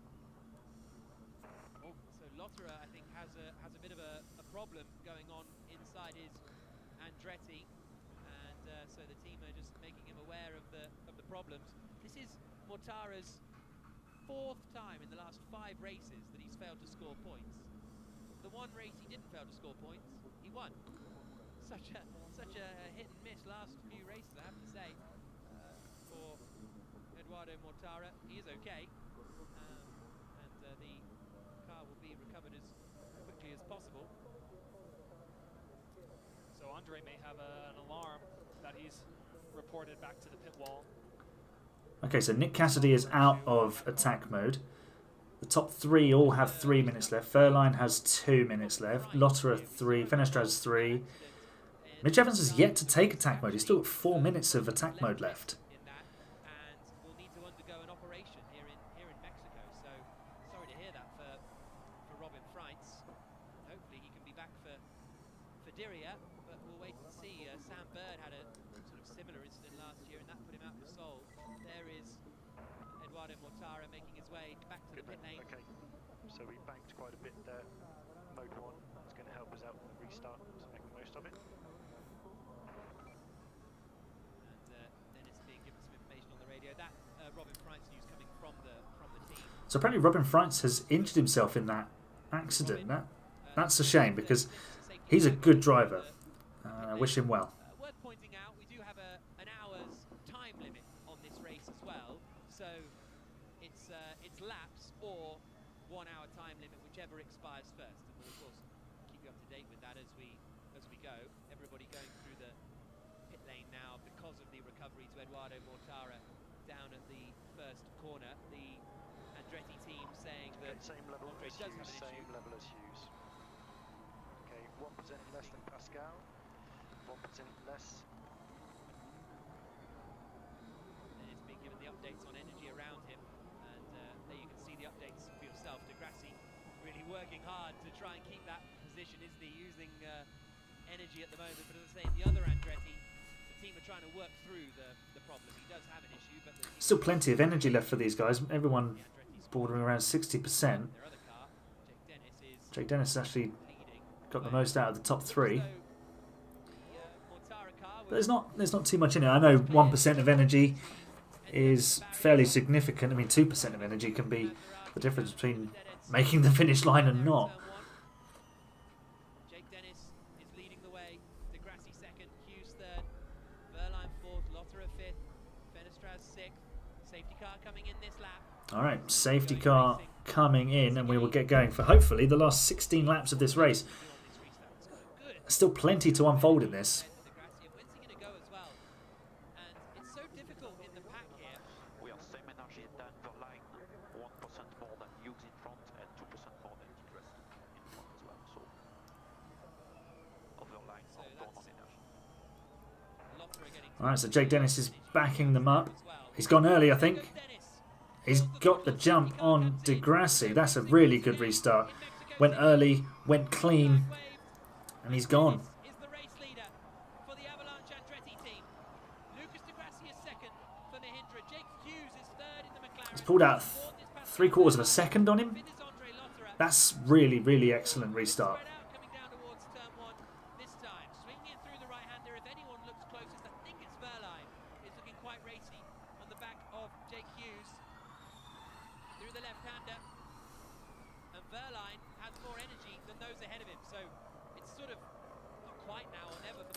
Oh, so Lotterer, I think, has a bit of a problem going on inside his Andretti, and so the team are just making him aware of the problems. This is Mortara's 4th time in the last 5 races that he's failed to score points. The one race he didn't fail to score points, he won. Such a hit and miss last few races, I have to say, for Eduardo Mortara. He is okay, and the car will be recovered as quickly as possible. So Andre may have an alarm that he's reported back to the pit wall. Okay, so Nick Cassidy is out of attack mode. The top 3 all have 3 minutes left. Wehrlein has 2 minutes left. Lotterer 3. Fenestra has 3. Mitch Evans has yet to take attack mode. He's still got 4 minutes of attack mode left. And will need to undergo an operation here in Mexico. So sorry to hear that for Robin Freitz. Hopefully he can be back for Diriyah, but we'll wait and see. Sam Bird had a sort of similar incident last year, and that put him out for Seoul. There is Eduardo Mortara making his way back to the pit lane. Okay, so we banked quite a bit there. Mode 1 is going to help us out with the restart to make the most of it. And Dennis being given some information on the radio. That Robin Freitz news coming from the team. So apparently Robin Freitz has injured himself in that accident. That's a shame, because he's a good driver. I wish him well. Worth pointing out, we do have an hour's time limit on this race as well. So it's laps or 1 hour time limit, whichever expires first. And we'll of course keep you up to date with that as we go. Everybody going through the pit lane now because of the recovery to Eduardo Mortara down at the first corner. The Andretti team saying that same level Andre as does Hughes, have an same issue. level as Hughes. Okay, 1% less than Pascal, 1% less. And it's been given the updates on energy around him, and there you can see the updates for yourself. Grassi really working hard to try and keep that position, isn't he? Using energy at the moment, but as I say, the other Andretti, the team are trying to work through the problem. He does have an issue, but Still plenty of energy left for these guys. Everyone bordering around 60%. Jake Dennis has actually got the most out of the top 3. But there's not too much in it. I know 1% of energy is fairly significant. I mean, 2% of energy can be the difference between making the finish line and not. Jake Dennis is leading the way. Grassi second, Hughes third, Wehrlein fourth, Lotterer fifth, Fenestra's sixth. Safety car coming in this lap. All right, safety car coming in, and we will get going for hopefully the last 16 laps of this race. Still plenty to unfold in this. It's so difficult in the pack here. We are same energy than Wehrlein, 1% more than Hughes in front and 2% more than Grassi in front as well. So Wehrlein are down on energy. All right, so Jake Dennis is backing them up. He's gone early, I think. He's got the jump on Grassi. That's a really good restart. Went early, went clean, and he's gone. He's pulled out 3/4 of a second on him. That's really, really excellent restart.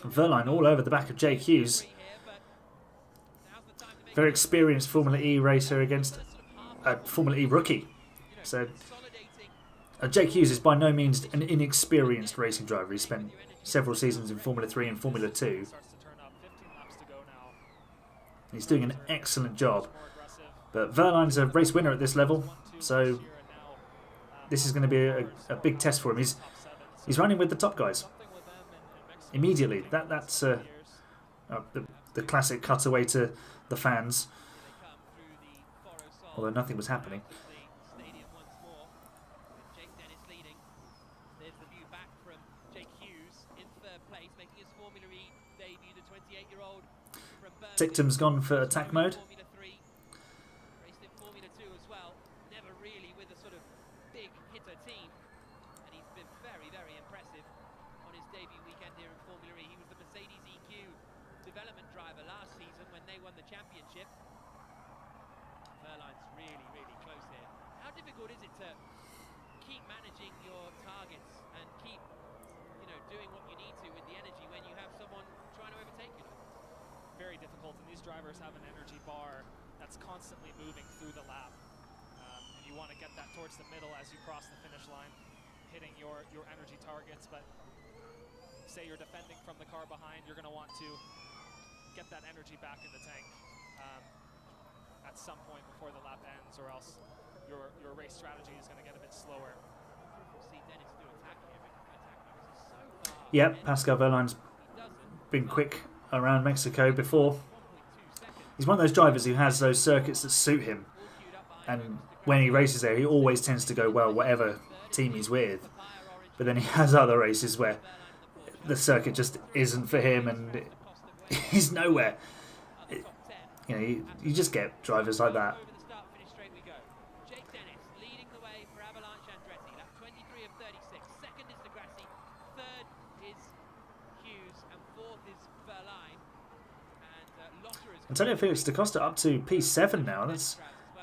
Wehrlein all over the back of Jake Hughes. Very experienced Formula E racer against a Formula E rookie. So Jake Hughes is by no means an inexperienced racing driver. He spent several seasons in Formula 3 and Formula 2. He's doing an excellent job. But Wehrlein's a race winner at this level, so this is going to be a big test for him. He's running with the top guys. Immediately, that's the classic cutaway to the fans, although nothing was happening. Ticktum's gone for attack mode. development driver last season when they won the championship. Verline's really, really close here. How difficult is it to keep managing your targets and keep, you know, doing what you need to with the energy when you have someone trying to overtake you? Very difficult, and these drivers have an energy bar that's constantly moving through the lap. And you want to get that towards the middle as you cross the finish line, hitting your energy targets. But say you're defending from the car behind, you're going to want to get that energy back in the tank at some point before the lap ends, or else your race strategy is going to get a bit slower. See Dennis do attack here, but attack numbers are so far. Yep, Pascal Verlaine's been quick around Mexico before. He's one of those drivers who has those circuits that suit him, and when he races there, he always tends to go well, whatever team he's with. But then he has other races where the circuit just isn't for him, and he's nowhere. You know, you just get drivers like that. Over the start finish straight we go. Jake Dennis leading the way for Avalanche Andretti. Lap 23 of 36. Second is Grassi. Third is Hughes, and fourth is Verlaine. And Lotter is Antonio Felix da Costa up to P7 now. That's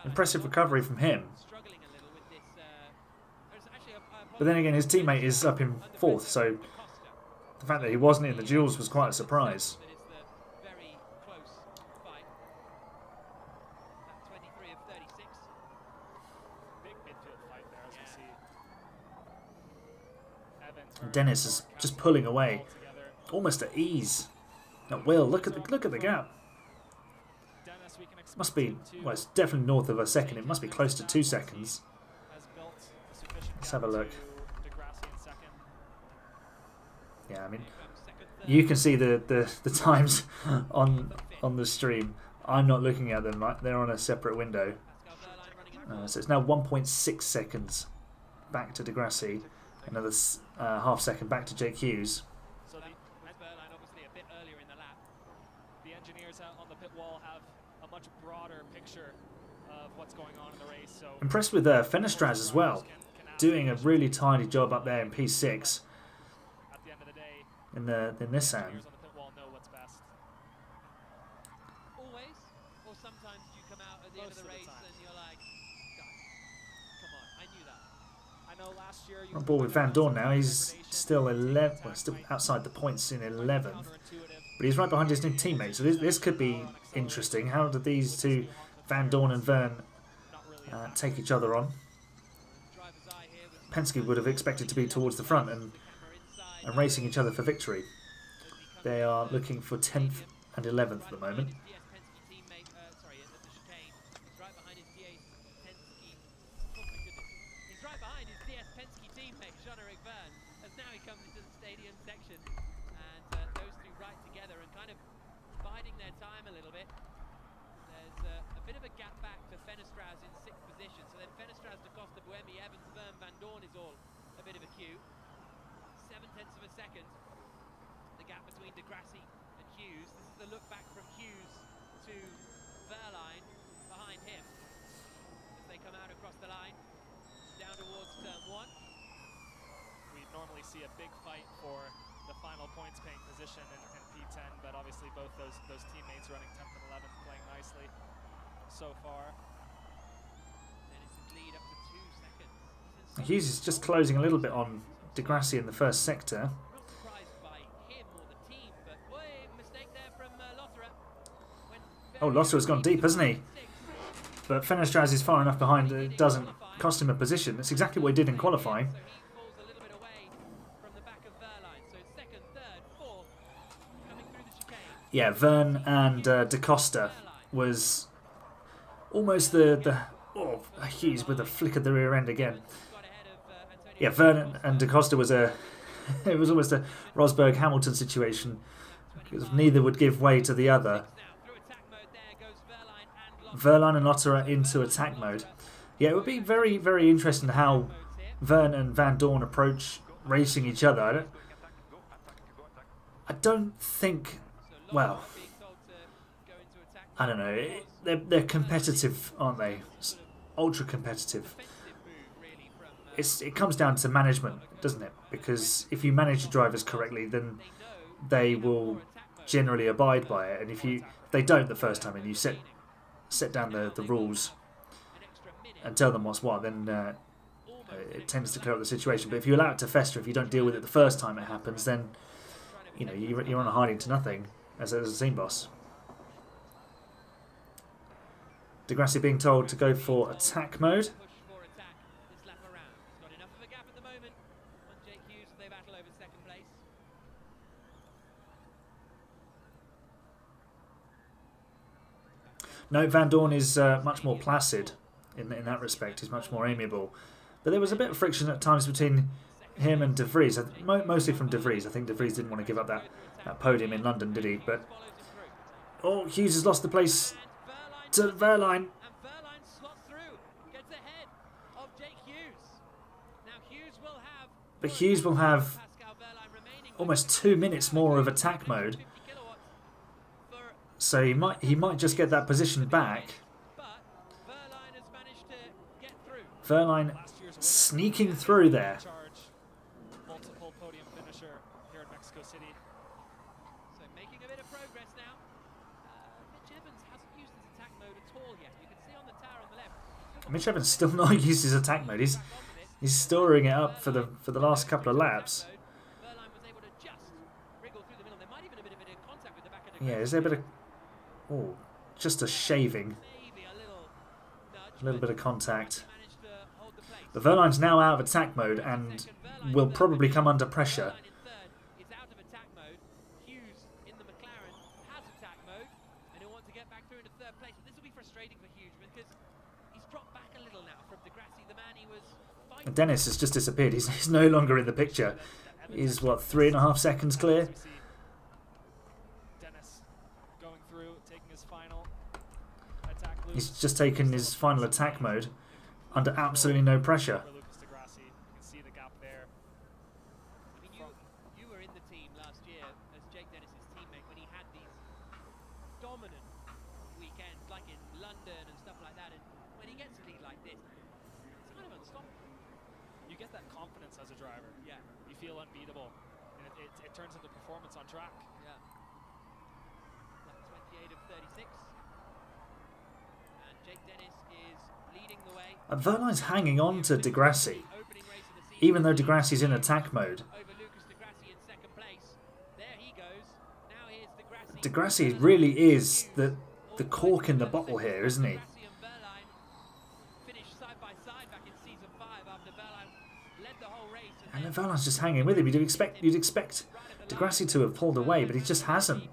impressive recovery from him. struggling a little with this. But then again, his teammate is up in 4th, so the fact that he wasn't in the duels was quite a surprise. That is the very close fight. Lap 23 of 36. Big midfield fight there, as we see. Evans And Dennis is just pulling away, together. almost at ease. At will. Look at the gap. Dennis, we can expect Must be, him to well, it's definitely north of a second. It must be close to 2 seconds. has built a sufficient Let's gap have a look. to Grassi in second. Yeah, I mean, you can see the times on the stream. I'm not looking at them. They're on a separate window. So it's now 1.6 seconds back to Grassi. Another half second back to Jake Hughes. So Verlaine obviously a bit earlier in the lap. the engineers out on the pit wall have a much broader picture of what's going on in the race. So Impressed with Fenestraz as well. Doing a really tidy job up there in P6 at the end of the day, in the Nissan. engineers on the pit wall know what's best. Always? Or sometimes you come out at the end of Most the of the race time. and you're like, guys, come on, I knew that. I know last year you On board with Van Dorn now. He's still 11, well, still outside the points in 11th, but he's right behind his new teammate. So this could be interesting. How do these two, Van Dorn and Vern, take each other on? Driver's eye here was Penske would have expected to be towards the front and racing each other for victory. They are looking for 10th and 11th at the moment. DS Penske teammate, sorry, at the chicane. He's right behind his DS Penske. Oh my goodness. He's right behind his DS Penske teammate, Jean-Eric Verne, as now he comes into the stadium section. And those two right together and kind of biding their time a little bit. There's a bit of a gap back to Fenestraz in 6th position. So then Fenestraz, da Costa, Buemi, Evans, Verne, Van Dorn is all a bit of a queue. 0.7 of a second. The gap between Grassi and Hughes. This is the look back from Hughes to Verlaine behind him as they come out across the line down towards turn 1. We normally see a big fight for the final points paying position in P10, but obviously both those teammates running 10th and 11th playing nicely so far. Dennis's lead up to 2 seconds. Hughes is just closing a little bit on Grassi in the first sector. Not surprised by him or the team, but boy, mistake there from Lotterer. Oh, Lotterer's gone deep, hasn't he? But Fenestraz is far enough behind that it doesn't cost him a position. That's exactly what he did in qualifying. So he falls a little bit away from the back of Verlaine. So it's second, third, fourth, coming through the chicane. Yeah, Vern and da Costa was almost the Hughes with a flick of the rear end again. Yeah, Vern and da Costa was it was almost a Rosberg Hamilton situation because neither would give way to the other. Verlaine and Lotterer into attack mode. Yeah, it would be very, very interesting how Vern and Van Dorn approach racing each other. I don't think. Well, I don't know. They're competitive, aren't they? Ultra competitive. It comes down to management, doesn't it? Because if you manage your drivers correctly, then they will generally abide by it, and if they don't the first time and you set down the rules and tell them what's what, then it tends to clear up the situation. But if you allow it to fester, if you don't deal with it the first time it happens, then you're on a hiding to nothing as a team boss. De Grassi being told to go for attack mode. No, Van Dorn is much more placid in that respect. He's much more amiable. But there was a bit of friction at times between him and De Vries, mostly from De Vries. I think De Vries didn't want to give up that podium in London, did he? But Hughes has lost the place to Wehrlein. But Hughes will have almost 2 minutes more of attack mode. So he might just get that position back. Wehrlein sneaking through there. Multiple podium finisher here in Mexico City. So making a bit of progress now. Mitch Evans hasn't used his attack mode at all yet. You can see on the tower on the left. Mitch Evans still not used his attack mode. He's storing it up for the last couple of laps. Yeah, is there a bit of... Oh, just a shaving. A little bit of contact. But Wehrlein's now out of attack mode and will probably come under pressure. And Dennis has just disappeared. He's no longer in the picture. He's, what, 3.5 seconds clear? He's just taken his final attack mode under absolutely no pressure. You were in the team last year as Jake Dennis's teammate when he had these dominant weekends, like in London and stuff like that. And when he gets a lead like this, it's kind of unstoppable. You get that confidence as a driver. Yeah. You feel unbeatable, and it turns into performance on track. Yeah. Lap 28 of 36. Jake Dennis is leading the way. And Wehrlein's hanging on to De Grassi, even though De Grassi's in attack mode. De Grassi really is the cork in the bottle here, isn't he? And then Wehrlein's just hanging with him. You'd expect De Grassi to have pulled away, but he just hasn't.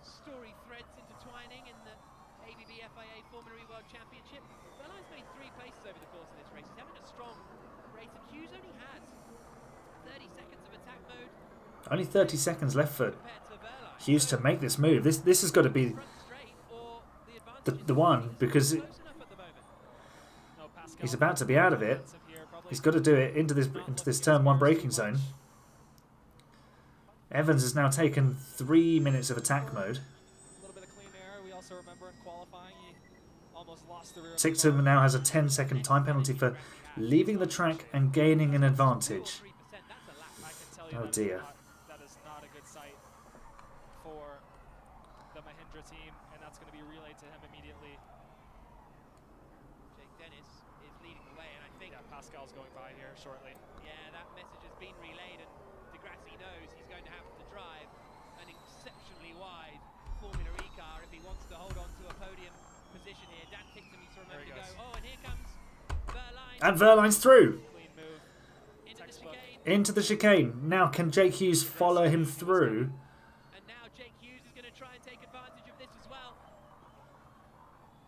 Story threads intertwining in the ABB FIA Formula E World Championship. Wehrlein's made 3 places over the course of this race. He's having a strong race, and Hughes only has 30 seconds of attack mode. Only 30 seconds left for Hughes to make this move. This has got to be the one, because he's about to be out of it. He's got to do it into this turn 1 braking zone. Evans has now taken 3 minutes of attack mode. Ticktum now has a 10-second time penalty for leaving the track and gaining an advantage. Oh dear. That is not a good sight for the Mahindra team, and that's going to be relayed to him immediately. Jake Dennis is leading the way, and I think Pascal's going by here shortly. Yeah, that message has been relayed, and De Grassi knows he's going to have to drive an exceptionally wide Formula E car if he wants to hold on to a podium position here. Dan Ticktum needs to remember to go. Oh, and here comes Wehrlein. And Wehrlein's through. Into the chicane. Now can Jake Hughes follow him through? And now Jake Hughes is going to try and take advantage of this as well.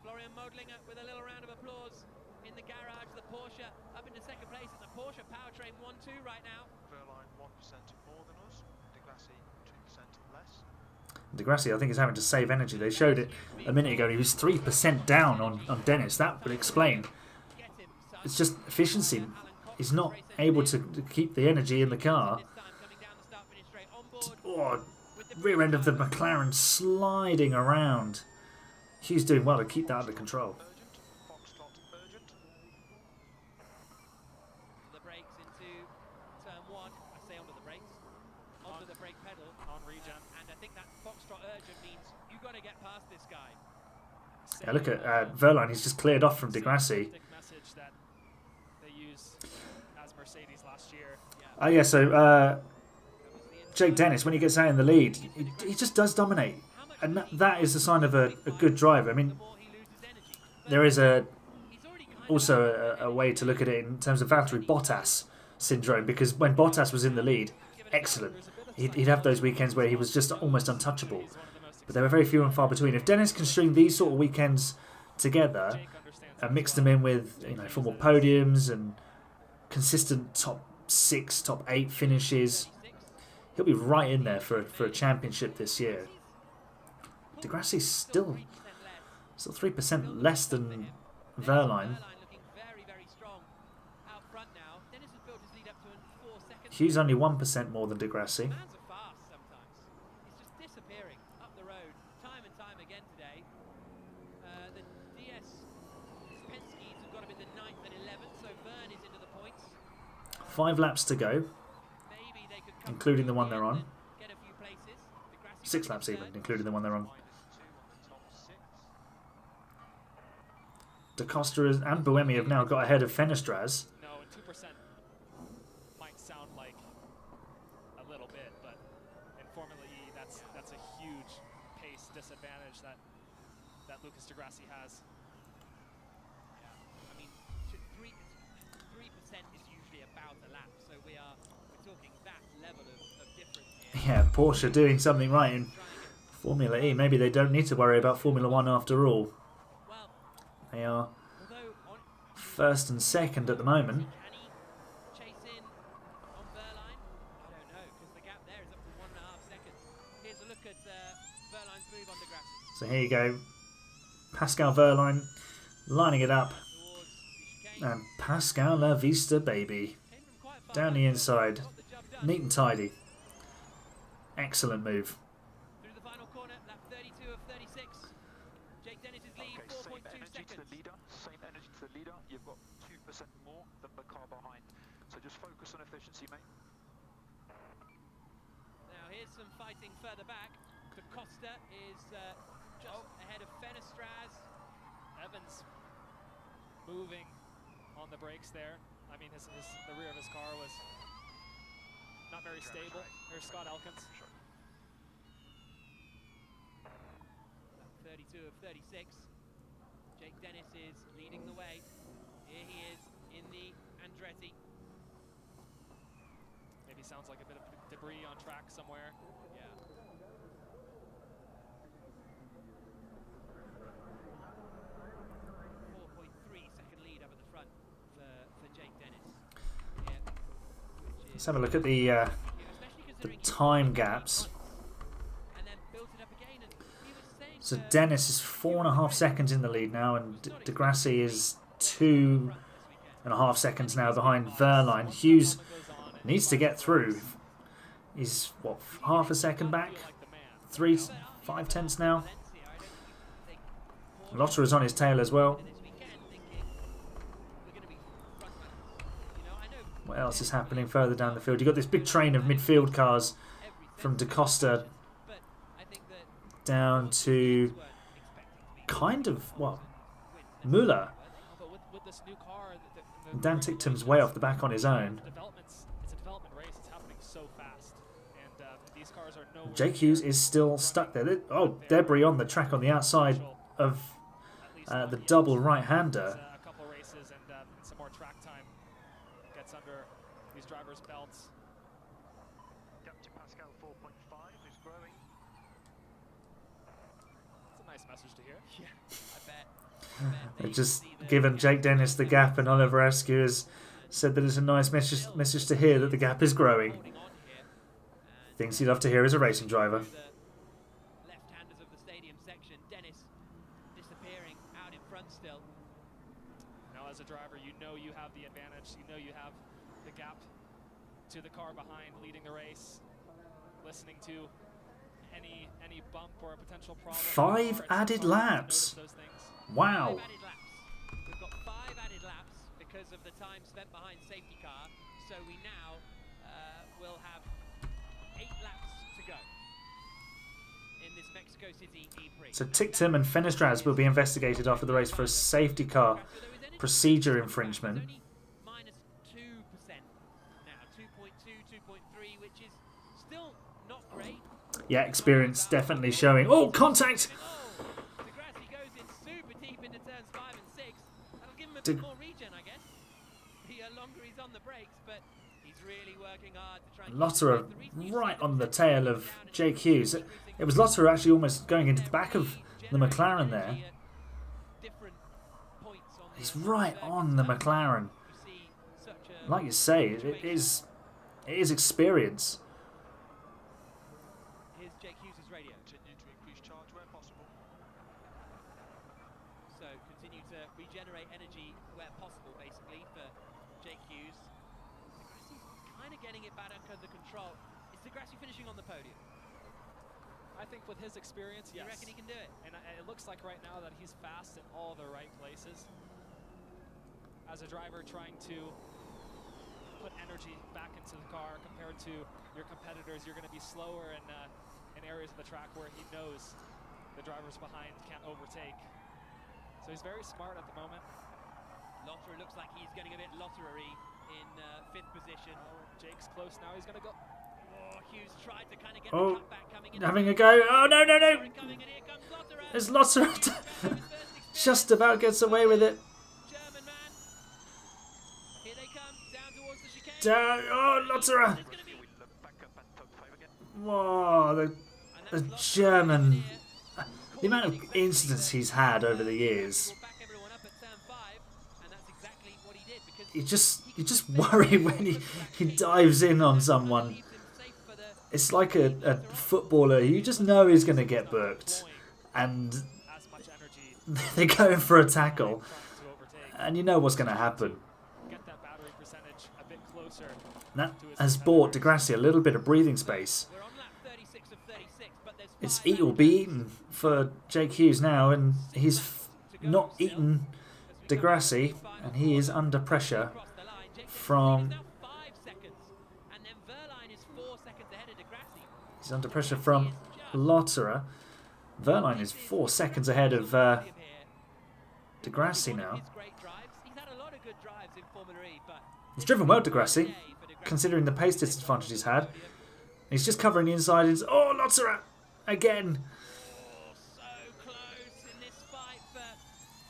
Florian Modlinger with a little round of applause in the garage. The Porsche up into second place, and the Porsche powertrain 1-2 right now. Wehrlein 1% more than us, De Grassi 2% less. De Grassi, I think, is having to save energy. They showed it a minute ago. He was 3% down on Dennis. That would explain. It's just efficiency. He's not able to keep the energy in the car. Oh, rear end of the McLaren sliding around. Hughes doing well to keep that under control. The brakes into turn 1. stay onto the brakes, onto the brake pedal. On regen. And I think that Foxtrot urgent means you've got to get past this guy. Yeah, look at Verline. He's just cleared off from Grassi. Message that they used as Mercedes last year. Oh yeah, so Jake Dennis, when he gets out in the lead, he just does dominate. And that is the sign of a good driver. I mean, there is also a way to look at it in terms of Valtteri Bottas syndrome, because when Bottas was in the lead, excellent. He'd have those weekends where he was just almost untouchable. But they were very few and far between. If Dennis can string these sort of weekends together and mix them in with, you know, 4 more podiums and consistent top 6, top 8 finishes, he'll be right in there for a championship this year. Grassi's still 3% less than Verline. Hughes only 1% more than Grassi. Disappearing up the road time and time again today. The DS Penskes have got him in the 9th and 11th, so Vern is into the points. 5 laps to go, including the one they're on. 6 laps even, including the one they're on. Da Costa and Buemi have now got ahead of Fenestraz. No, and 2% might sound like a little bit, but in Formula E, that's a huge pace disadvantage that Lucas Di Grassi has. Yeah, I mean, 3% is usually about a lap, so we're talking that level of difference here. Yeah, Porsche doing something right in Formula E. Maybe they don't need to worry about Formula One after all. They are first and second at the moment. So here you go. Pascal Verline lining it up. And Pascal La Vista, baby. Down the inside. Neat and tidy. Excellent move. Through the final corner, lap 32 of 36. Jake Dennis is lead, 4.2 seconds. Same energy to the leader. You've got 2% more than the car behind. So just focus on efficiency, mate. Now here's some fighting further back. Da Costa is just ahead of Fenestraz. Evans moving on the brakes there. I mean, the rear of his car was not very stable. There's Scott Elkins. 32 of 36. Jake Dennis is leading the way. Here he is in the Andretti. Maybe sounds like a bit of debris on track somewhere. Yeah. 4.3-second lead up at the front for Jake Dennis. Let's have a look at the time gaps. So Dennis is 4.5 seconds in the lead now, and Di Grassi is 2.5 seconds now behind Verline. Hughes needs to get through. He's, what, half a second back? 5 tenths now. Lotter is on his tail as well. What else is happening further down the field? You've got this big train of midfield cars from Da Costa down to kind of, well, Muller. Dan Ticktum's way off the back on his own. It's a development race. It's happening so fast. And these cars are no. Jake Hughes is still stuck there. Oh, debris on the track on the outside of the double right-hander. A couple races and some more track time gets under these drivers' belts. Captain Pascal 4.5 is growing. It's a nice message to hear. Yeah, I bet. They've just given Jake Dennis the gap, and Oliver Askew has said that it's a nice message to hear that the gap is growing. Things he'd love to hear as a racing driver. Left-handers of the stadium section. Dennis disappearing out in front still. Now, as a driver, you know you have the advantage. You know you have the gap to the car behind, leading the race, listening to any bump or a potential problem. 5 added laps. Wow. 5 added laps. We've got 5 added laps because of the time spent behind safety car. So we now will have 8 laps to go in this Mexico City E-Prix. So Tictum and Fenestraz will be investigated after the race for a safety car procedure infringement. Minus 2% now, 2.2, 2.3, which is still not great. Yeah, experience definitely showing. Oh, contact! Grassi goes in super deep into turns 5 and 6. That'll give him a bit more regen, I guess. The longer he's on the brakes, but he's really working hard to try and Lotterer right on the tail of Jake Hughes. It was Lotterer actually almost going into the back of the McLaren there. He's right on the McLaren. Like you say, it is experience. Here's Jake Hughes' radio. Continue to increase charge where possible. So continue to regenerate energy where possible, basically, for Jake Hughes. Grassi's kind of getting it back under control. Is Grassi finishing on the podium? I think with his experience, yes. You reckon he can do it? And it looks like right now that he's fast in all the right places. As a driver trying to put energy back into the car compared to your competitors, you're going to be slower in areas of the track where he knows the drivers behind can't overtake. So he's very smart at the moment. Lotterer looks like he's getting a bit lottery in 5th position. Oh, Jake's close now. He's going to go. Oh, Hughes tried to kind of get Oh, the cutback coming in. having a go. Oh, no, no, no. There's Lotterer. Just about gets away with it. German man. Here they come, down towards the chicane. Down. Oh, Lotterer. Whoa, the German. The amount of incidents he's had over the years. You just worry when he dives in on someone. It's like a footballer. You just know he's going to get booked, and they're going for a tackle, and you know what's going to happen. That has bought Grassi a little bit of breathing space. It's eat or be eaten for Jake Hughes now, and he's not eaten Grassi, and he is under pressure from. He's under pressure from Lotterer. Verline is 4 seconds ahead of Grassi now. He's driven well, Grassi, considering the pace disadvantage he's had. He's just covering the inside. Oh, Lotterer again. Oh, so close in this fight for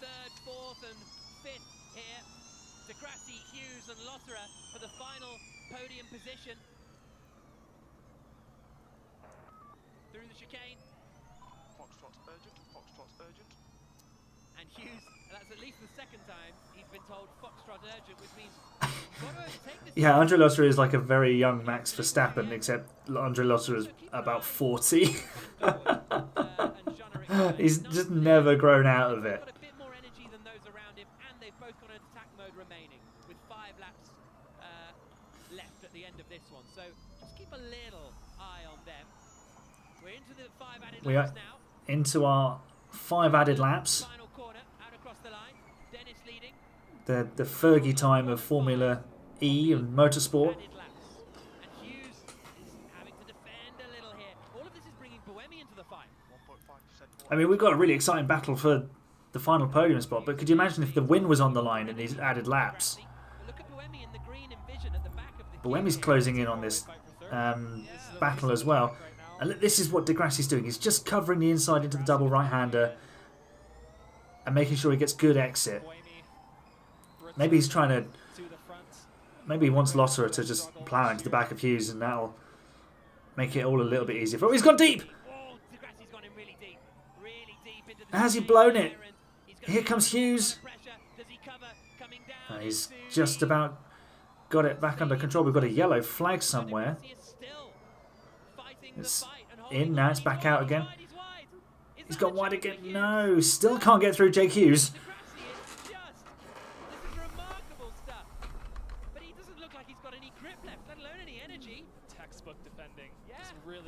3rd, 4th and 5th here. Grassi, Hughes and Lotterer for the final podium position. Through the chicane. Foxtrot's urgent, Foxtrot's urgent. And Hughes, that's at least the 2nd time he's been told Foxtrot urgent, which means you've got to take this. Yeah, Andre Lotterer is like a very young Max Verstappen, except Andre Lotterer is about 40. He's just never grown out of it. Got a bit more energy than those around him, and they've both got an attack mode remaining with 5 laps left at the end of this one. So just keep a little eye on them. We're into the 5 added We are laps now. into our 5 added laps. Final corner, out across the line. Dennis leading. The Fergie time of Formula E and motorsport. Added laps. And Hughes is having to defend a little here. All of this is bringing Buemi into the fight. 1.5% I mean, we've got a really exciting battle for the final podium spot, but could you imagine if the win was on the line in these added laps? Look at Buemi in the green envision at the back of the Buemi's closing in on this battle as well. And this is what Grassi's doing. He's just covering the inside into the double right-hander and making sure he gets good exit. Maybe he's trying to... Maybe he wants Lotterer to just plough into the back of Hughes, and that'll make it all a little bit easier. Oh, he's gone deep! Has he blown it? Here comes Hughes. He's just about got it back under control. We've got a yellow flag somewhere. It's in now, it's back out again. He's gone wide again. No, still can't get through Jake Hughes.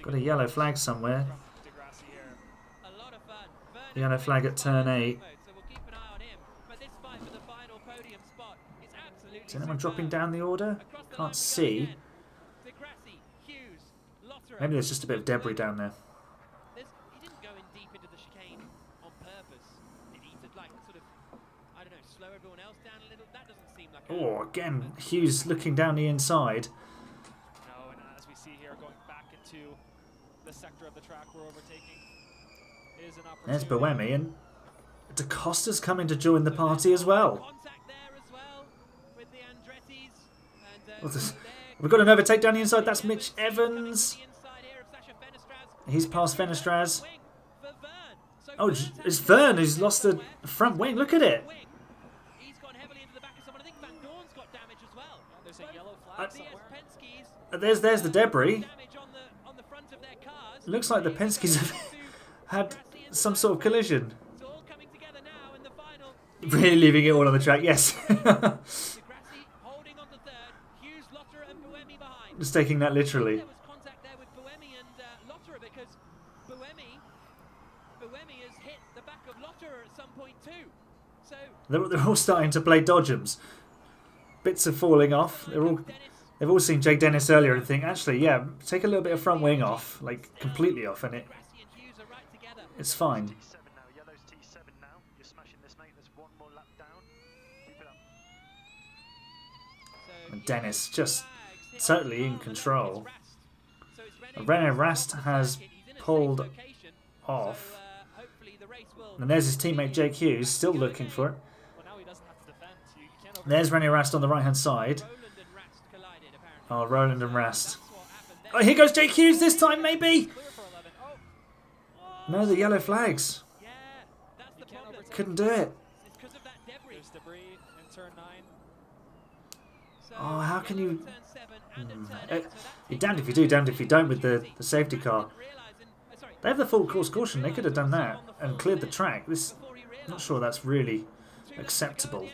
Got a yellow flag somewhere. Yellow flag at turn 8. Is anyone dropping down the order? Can't see. Maybe there's just a bit of debris down there. He didn't go in deep into the chicane on purpose. Did he to like sort of, I don't know, slow everyone else down a little? That doesn't seem like. Oh, again, Hughes looking down the inside. No, and as we see here, going back into the sector of the track we're overtaking is an opportunity. There's Buemi, and Da Costa's coming to join the party as well. We've got an overtake down the inside. That's Mitch Evans. He's past Fenestraz. Oh, it's Vern who's lost the front wing. Look at it. There's the debris. Looks like the Penske's have had some sort of collision. Really leaving it all on the track, yes. Just taking that literally. They're all starting to play dodgems. Bits are falling off. They've all seen Jake Dennis earlier and think, actually, yeah, take a little bit of front wing off, like completely off, and it's fine. And Dennis just totally in control. René Rast has pulled off. And there's his teammate Jake Hughes, still looking for it. There's René Rast on the right-hand side. Oh, Roland and Rast. Oh, here goes Jake Hughes this time, maybe? No, the yellow flags. Couldn't do it. Oh, how can you... You're damned if you do, damned if you don't with the safety car. They have the full course caution. They could have done that and cleared the track. This, not sure that's really acceptable.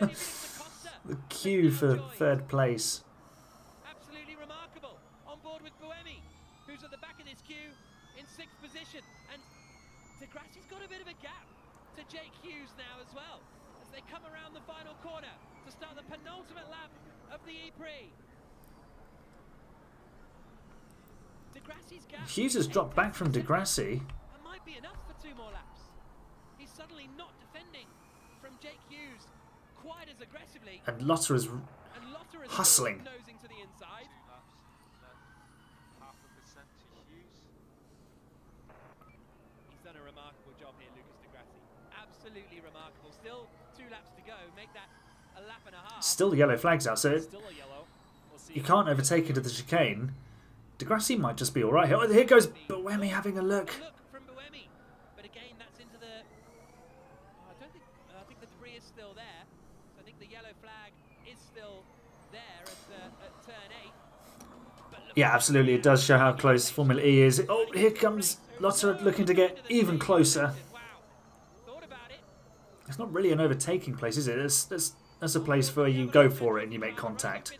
The queue for third place. Absolutely remarkable. On board with Buemi, who's at the back of this queue in 6th position. And Grassi's got a bit of a gap to Jake Hughes now as well, as they come around the final corner to start the penultimate lap of the E-Prix. Hughes has dropped back from Grassi. That might be enough for 2 more laps. He's suddenly not defending from Jake Hughes quite as aggressively. And Lotter is hustling. Nosing to the inside. He's done a remarkable job here, Lucas de Grassi. Absolutely remarkable. Still 2 laps to go. Make that a lap and a half. Still yellow flags out, so you can't overtake into the chicane. De Grassi might just be all right here. Oh, here goes Buemi having a look. From Buemi, but again, that's into the. I think the debris is still there. So I think the yellow flag is still there at turn 8. Yeah, absolutely. It does show how close Formula E is. Oh, here comes Lotter looking to get even closer. It's not really an overtaking place, is it? That's a place where you go for it and you make contact.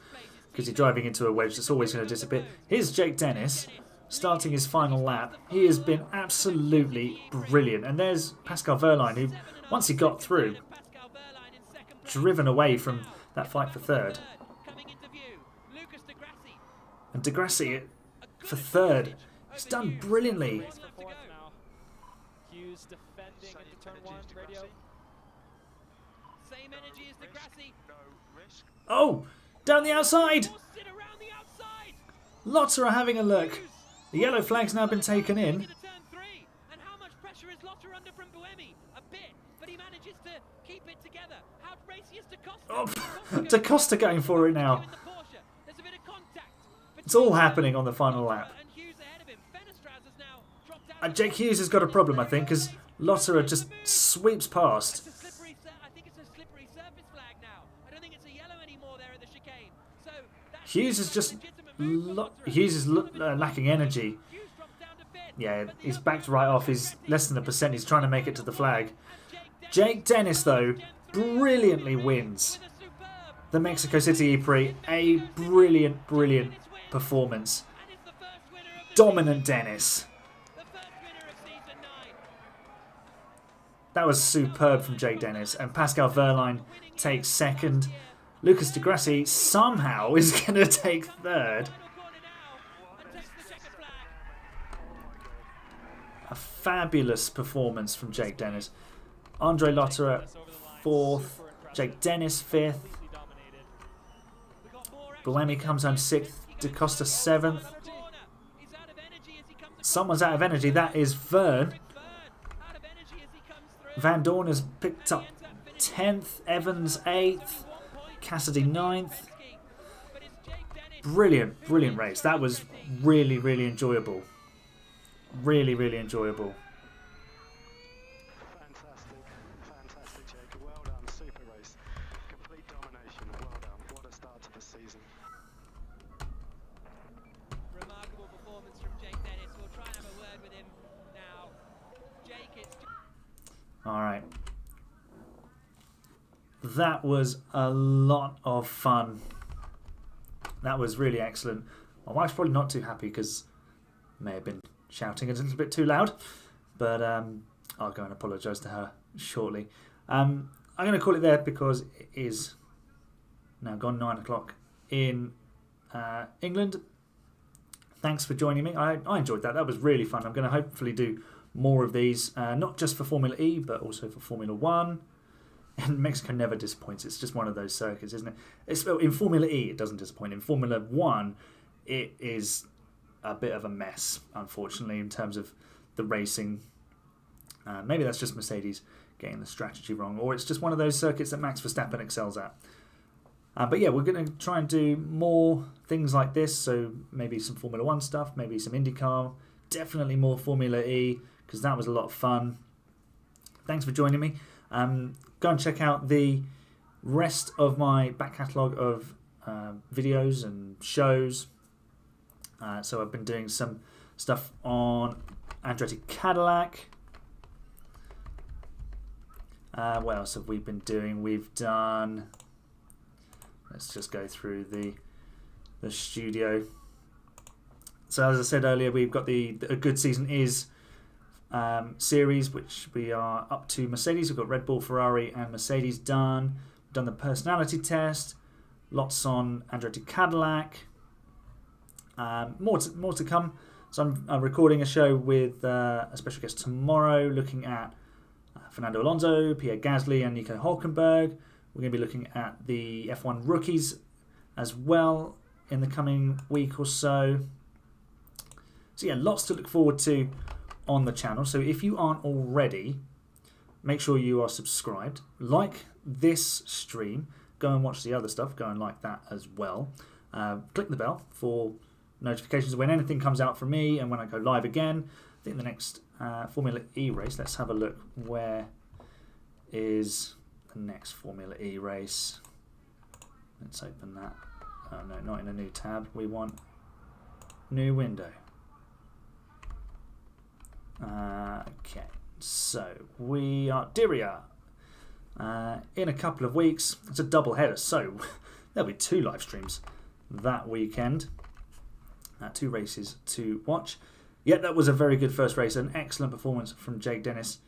Because you're driving into a wedge that's always going to disappear. Here's Jake Dennis starting his final lap. He has been absolutely brilliant. And there's Pascal Wehrlein, who, once he got through, driven away from that fight for third. And de Grassi for third. He's done brilliantly. Hughes defending into turn 1, radio. Same energy as de Grassi. Oh! Down the outside! Lotter are having a look. The yellow flag's now been taken in. And how much pressure is Lotter under from Buemi? A bit, but he manages to keep it together. How racy is Da Costa? Oh, Da Costa going for it now. There's a bit of contact. It's all happening on the final lap. And Jake Hughes has got a problem, I think, because Lotter just sweeps past. Hughes is just lacking energy. Yeah, he's backed right off. He's less than 1%. He's trying to make it to the flag. Jake Dennis, though, brilliantly wins the Mexico City E-Prix. A brilliant, brilliant performance. Dominant Dennis. That was superb from Jake Dennis. And Pascal Wehrlein takes second. Lucas Di Grassi somehow is going to take third. A fabulous performance from Jake Dennis. Andre Lotterer fourth. Jake Dennis fifth. Buemi comes home sixth. Da Costa seventh. Someone's out of energy. That is Vern. Van Dorn has picked up 10th. Evans 8th. Cassidy 9th. Brilliant, brilliant race. That was really, really enjoyable. Really, really enjoyable. Fantastic, Jake. Well done. Super race. Complete domination. Well done. What a start to the season. Remarkable performance from Jake Dennis. We'll try and have a word with him now. Jake, it's... All right. That was a lot of fun. That was really excellent. My wife's probably not too happy because may have been shouting a little bit too loud, but I'll go and apologise to her shortly. I'm going to call it there because it is now gone 9 o'clock in England. Thanks for joining me. I enjoyed that. That was really fun. I'm going to hopefully do more of these, not just for Formula E, but also for Formula One. And Mexico never disappoints. It's just one of those circuits, isn't it? In Formula E, it doesn't disappoint. In Formula One, it is a bit of a mess, unfortunately, in terms of the racing. Maybe that's just Mercedes getting the strategy wrong, or it's just one of those circuits that Max Verstappen excels at. But yeah, we're going to try and do more things like this, so maybe some Formula One stuff, maybe some IndyCar, definitely more Formula E, because that was a lot of fun. Thanks for joining me. Go and check out the rest of my back catalogue of videos and shows. So I've been doing some stuff on Andretti Cadillac. What else have we been doing? We've done... Let's just go through the studio. So as I said earlier, we've got the A Good Season Is series, which we are up to Mercedes. We've got Red Bull, Ferrari and Mercedes done. We've done the personality test. Lots on Andretti Cadillac. More to come. So I'm recording a show with a special guest tomorrow, looking at Fernando Alonso, Pierre Gasly and Nico Hülkenberg. We're going to be looking at the F1 rookies as well in the coming week or so. So yeah, lots to look forward to on the channel. So if you aren't already, make sure you are subscribed. Like this stream. Go and watch the other stuff. Go and like that as well. Click the bell for notifications when anything comes out from me and when I go live again. I think the next Formula E race, let's have a look. Where is the next Formula E race? Let's open that. Oh no, not in a new tab. We want new window. Okay, so we are Diriyah in a couple of weeks. It's a double header, so there'll be 2 live streams that weekend. 2 races to watch. Yeah, that was a very good first race. An excellent performance from Jake Dennis.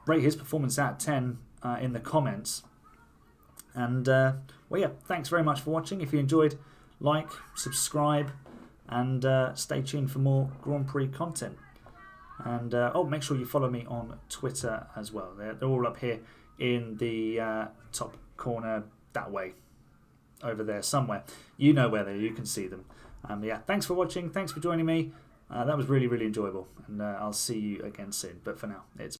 Rate his performance out of 10 in the comments. And well, yeah, thanks very much for watching. If you enjoyed, like, subscribe, and stay tuned for more Grand Prix content. And make sure you follow me on Twitter as well. They're all up here in the top corner that way, over there somewhere. You know where they are. You can see them. Yeah, thanks for watching. Thanks for joining me. That was really, really enjoyable. And I'll see you again soon. But for now, it's